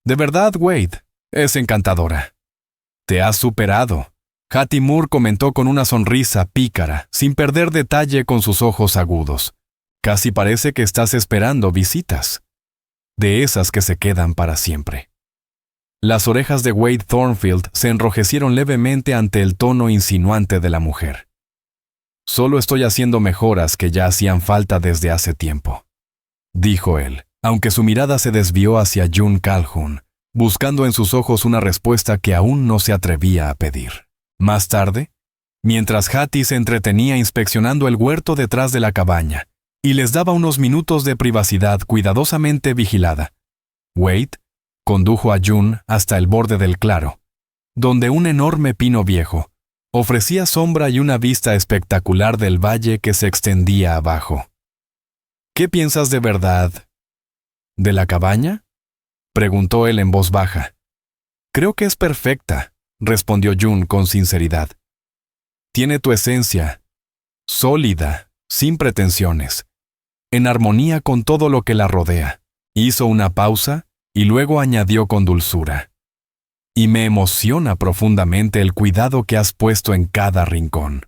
«De verdad, Wade, es encantadora». «Te has superado», Hattie Moore comentó con una sonrisa pícara, sin perder detalle con sus ojos agudos. «Casi parece que estás esperando visitas. De esas que se quedan para siempre». Las orejas de Wade Thornfield se enrojecieron levemente ante el tono insinuante de la mujer. «Solo estoy haciendo mejoras que ya hacían falta desde hace tiempo», dijo él, aunque su mirada se desvió hacia June Calhoun, buscando en sus ojos una respuesta que aún no se atrevía a pedir. Más tarde, mientras Hattie se entretenía inspeccionando el huerto detrás de la cabaña y les daba unos minutos de privacidad cuidadosamente vigilada, Wade condujo a June hasta el borde del claro, donde un enorme pino viejo ofrecía sombra y una vista espectacular del valle que se extendía abajo. «¿Qué piensas de verdad? ¿De la cabaña?», preguntó él en voz baja. «Creo que es perfecta», respondió June con sinceridad. «Tiene tu esencia, sólida, sin pretensiones, en armonía con todo lo que la rodea». Hizo una pausa y luego añadió con dulzura. «Y me emociona profundamente el cuidado que has puesto en cada rincón».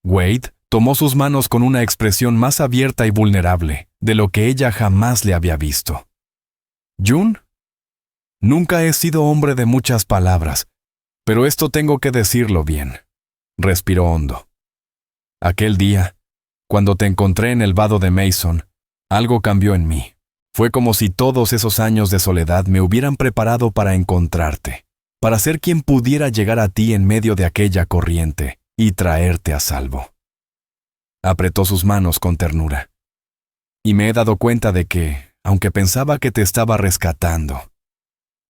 Wade tomó sus manos con una expresión más abierta y vulnerable de lo que ella jamás le había visto. «June, nunca he sido hombre de muchas palabras, pero esto tengo que decirlo bien», respiró hondo. «Aquel día, cuando te encontré en el vado de Mason, algo cambió en mí. Fue como si todos esos años de soledad me hubieran preparado para encontrarte, para ser quien pudiera llegar a ti en medio de aquella corriente y traerte a salvo». Apretó sus manos con ternura. «Y me he dado cuenta de que, aunque pensaba que te estaba rescatando,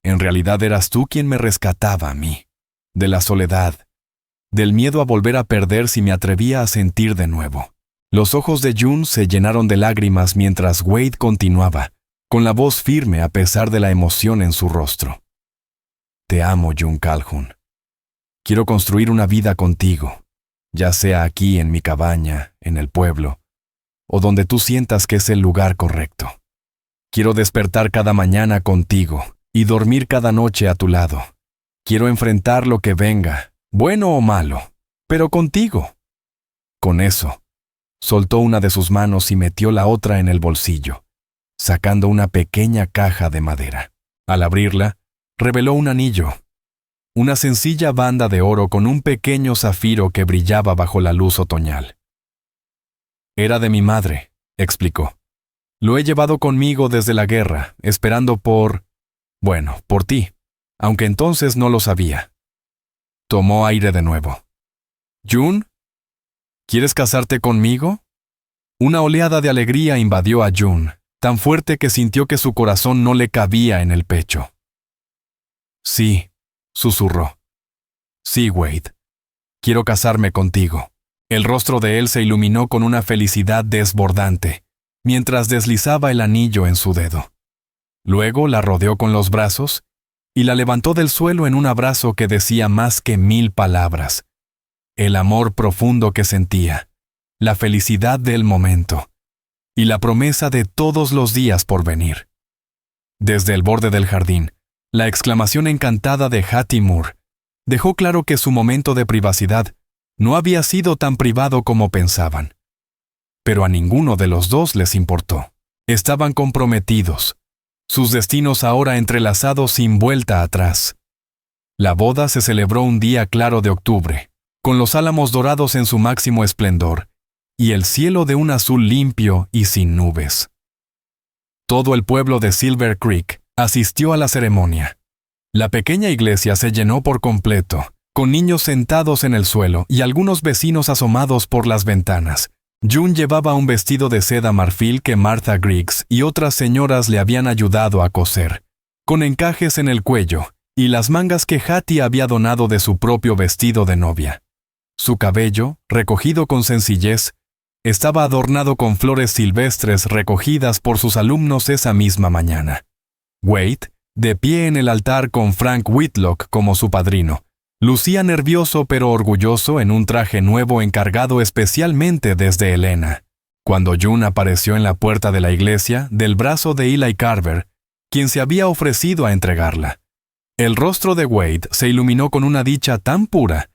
en realidad eras tú quien me rescataba a mí, de la soledad, del miedo a volver a perder si me atrevía a sentir de nuevo». Los ojos de June se llenaron de lágrimas mientras Wade continuaba, con la voz firme a pesar de la emoción en su rostro. «Te amo, June Calhoun. Quiero construir una vida contigo, ya sea aquí en mi cabaña, en el pueblo, o donde tú sientas que es el lugar correcto. Quiero despertar cada mañana contigo y dormir cada noche a tu lado. Quiero enfrentar lo que venga, bueno o malo, pero contigo». Con eso, soltó una de sus manos y metió la otra en el bolsillo, sacando una pequeña caja de madera. Al abrirla, reveló un anillo, una sencilla banda de oro con un pequeño zafiro que brillaba bajo la luz otoñal. «Era de mi madre», explicó. «Lo he llevado conmigo desde la guerra, esperando por Bueno, por ti, aunque entonces no lo sabía. Tomó aire de nuevo. June, ¿quieres casarte conmigo? Una oleada de alegría invadió a June, tan fuerte que sintió que su corazón no le cabía en el pecho. Sí, susurró. Sí, Wade. Quiero casarme contigo. El rostro de él se iluminó con una felicidad desbordante, mientras deslizaba el anillo en su dedo. Luego la rodeó con los brazos y la levantó del suelo en un abrazo que decía más que 1000 palabras. El amor profundo que sentía, la felicidad del momento y la promesa de todos los días por venir. Desde el borde del jardín, la exclamación encantada de Hattie Moore dejó claro que su momento de privacidad no había sido tan privado como pensaban. Pero a ninguno de los dos les importó. Estaban comprometidos, sus destinos ahora entrelazados sin vuelta atrás. La boda se celebró un día claro de octubre, con los álamos dorados en su máximo esplendor, y el cielo de un azul limpio y sin nubes. Todo el pueblo de Silver Creek asistió a la ceremonia. La pequeña iglesia se llenó por completo, con niños sentados en el suelo y algunos vecinos asomados por las ventanas. June llevaba un vestido de seda marfil que Martha Griggs y otras señoras le habían ayudado a coser, con encajes en el cuello y las mangas que Hattie había donado de su propio vestido de novia. Su cabello, recogido con sencillez, estaba adornado con flores silvestres recogidas por sus alumnos esa misma mañana. Wade, de pie en el altar con Frank Whitlock como su padrino, lucía nervioso pero orgulloso en un traje nuevo encargado especialmente desde Helena. Cuando June apareció en la puerta de la iglesia, del brazo de Eli Carver, quien se había ofrecido a entregarla. El rostro de Wade se iluminó con una dicha tan pura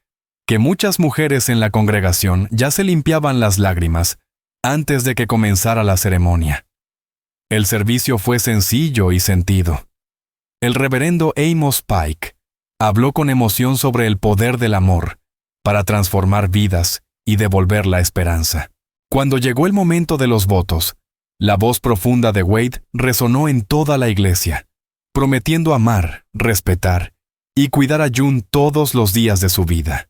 que muchas mujeres en la congregación ya se limpiaban las lágrimas antes de que comenzara la ceremonia. El servicio fue sencillo y sentido. El reverendo Amos Pike habló con emoción sobre el poder del amor para transformar vidas y devolver la esperanza. Cuando llegó el momento de los votos, la voz profunda de Wade resonó en toda la iglesia, prometiendo amar, respetar y cuidar a June todos los días de su vida.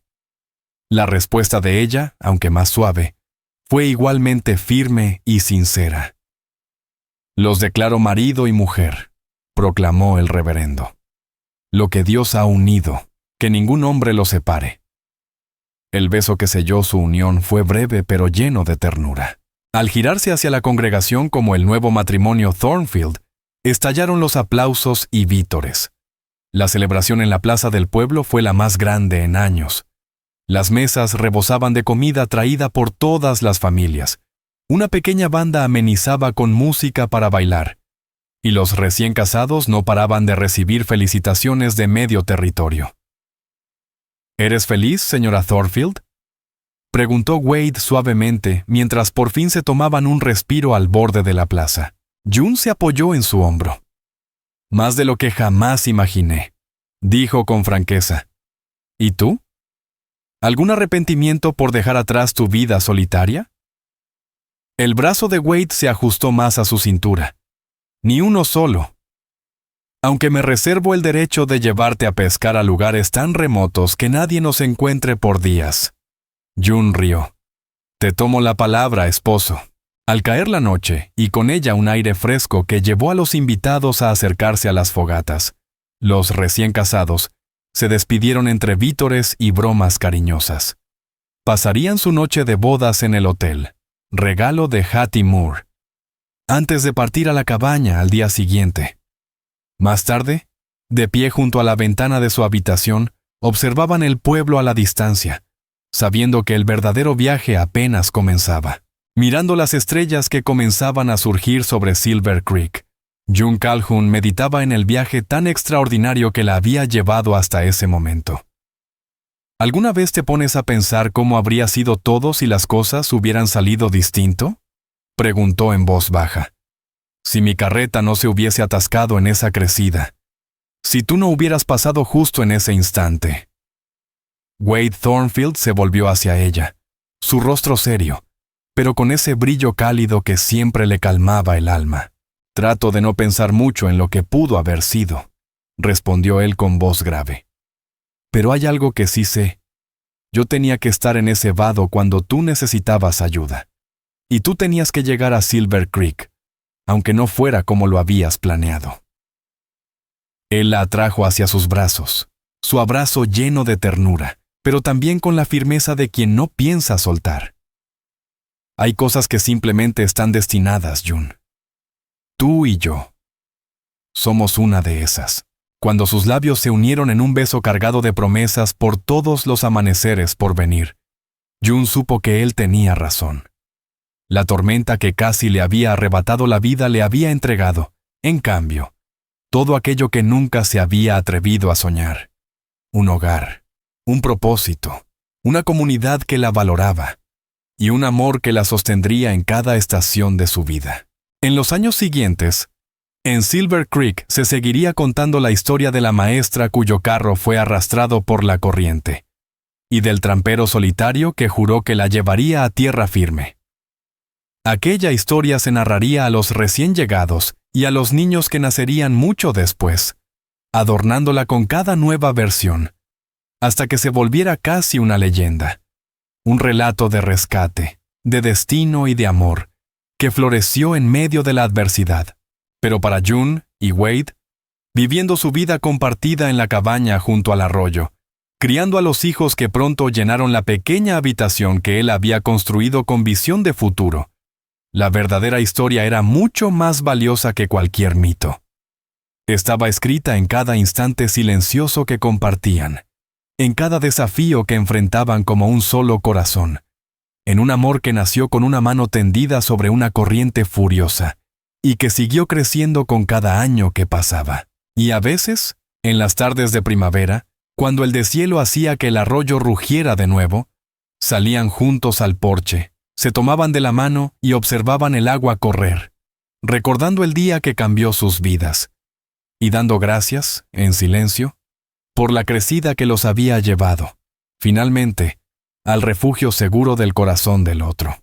La respuesta de ella, aunque más suave, fue igualmente firme y sincera. «Los declaro marido y mujer», proclamó el reverendo. «Lo que Dios ha unido, que ningún hombre lo separe». El beso que selló su unión fue breve pero lleno de ternura. Al girarse hacia la congregación como el nuevo matrimonio Thornfield, estallaron los aplausos y vítores. La celebración en la plaza del pueblo fue la más grande en años. Las mesas rebosaban de comida traída por todas las familias. Una pequeña banda amenizaba con música para bailar, y los recién casados no paraban de recibir felicitaciones de medio territorio. ¿Eres feliz, señora Thornfield?, preguntó Wade suavemente mientras por fin se tomaban un respiro al borde de la plaza. June se apoyó en su hombro. «Más de lo que jamás imaginé», dijo con franqueza. «¿Y tú? ¿Algún arrepentimiento por dejar atrás tu vida solitaria?» El brazo de Wade se ajustó más a su cintura. «Ni uno solo. Aunque me reservo el derecho de llevarte a pescar a lugares tan remotos que nadie nos encuentre por días». June rió. «Te tomo la palabra, esposo». Al caer la noche, y con ella un aire fresco que llevó a los invitados a acercarse a las fogatas, los recién casados se despidieron entre vítores y bromas cariñosas. Pasarían su noche de bodas en el hotel, regalo de Hattie Moore, antes de partir a la cabaña al día siguiente. Más tarde, de pie junto a la ventana de su habitación, observaban el pueblo a la distancia, sabiendo que el verdadero viaje apenas comenzaba. Mirando las estrellas que comenzaban a surgir sobre Silver Creek, June Calhoun meditaba en el viaje tan extraordinario que la había llevado hasta ese momento. ¿Alguna vez te pones a pensar cómo habría sido todo si las cosas hubieran salido distinto?, preguntó en voz baja. «Si mi carreta no se hubiese atascado en esa crecida. Si tú no hubieras pasado justo en ese instante». Wade Thornfield se volvió hacia ella, su rostro serio, pero con ese brillo cálido que siempre le calmaba el alma. «Trato de no pensar mucho en lo que pudo haber sido», respondió él con voz grave. Pero hay algo que sí sé. Yo tenía que estar en ese vado cuando tú necesitabas ayuda. Y tú tenías que llegar a Silver Creek, aunque no fuera como lo habías planeado. Él la atrajo hacia sus brazos, su abrazo lleno de ternura, pero también con la firmeza de quien no piensa soltar. Hay cosas que simplemente están destinadas, June. Tú y yo. Somos una de esas. Cuando sus labios se unieron en un beso cargado de promesas por todos los amaneceres por venir, June supo que él tenía razón. La tormenta que casi le había arrebatado la vida le había entregado, en cambio, todo aquello que nunca se había atrevido a soñar. Un hogar, un propósito, una comunidad que la valoraba, y un amor que la sostendría en cada estación de su vida. En los años siguientes, en Silver Creek se seguiría contando la historia de la maestra cuyo carro fue arrastrado por la corriente, y del trampero solitario que juró que la llevaría a tierra firme. Aquella historia se narraría a los recién llegados y a los niños que nacerían mucho después, adornándola con cada nueva versión, hasta que se volviera casi una leyenda, un relato de rescate, de destino y de amor, que floreció en medio de la adversidad. Pero para June y Wade, viviendo su vida compartida en la cabaña junto al arroyo, criando a los hijos que pronto llenaron la pequeña habitación que él había construido con visión de futuro, la verdadera historia era mucho más valiosa que cualquier mito. Estaba escrita en cada instante silencioso que compartían, en cada desafío que enfrentaban como un solo corazón, en un amor que nació con una mano tendida sobre una corriente furiosa, y que siguió creciendo con cada año que pasaba. Y a veces, en las tardes de primavera, cuando el deshielo hacía que el arroyo rugiera de nuevo, salían juntos al porche, se tomaban de la mano y observaban el agua correr, recordando el día que cambió sus vidas, y dando gracias, en silencio, por la crecida que los había llevado, finalmente, al refugio seguro del corazón del otro.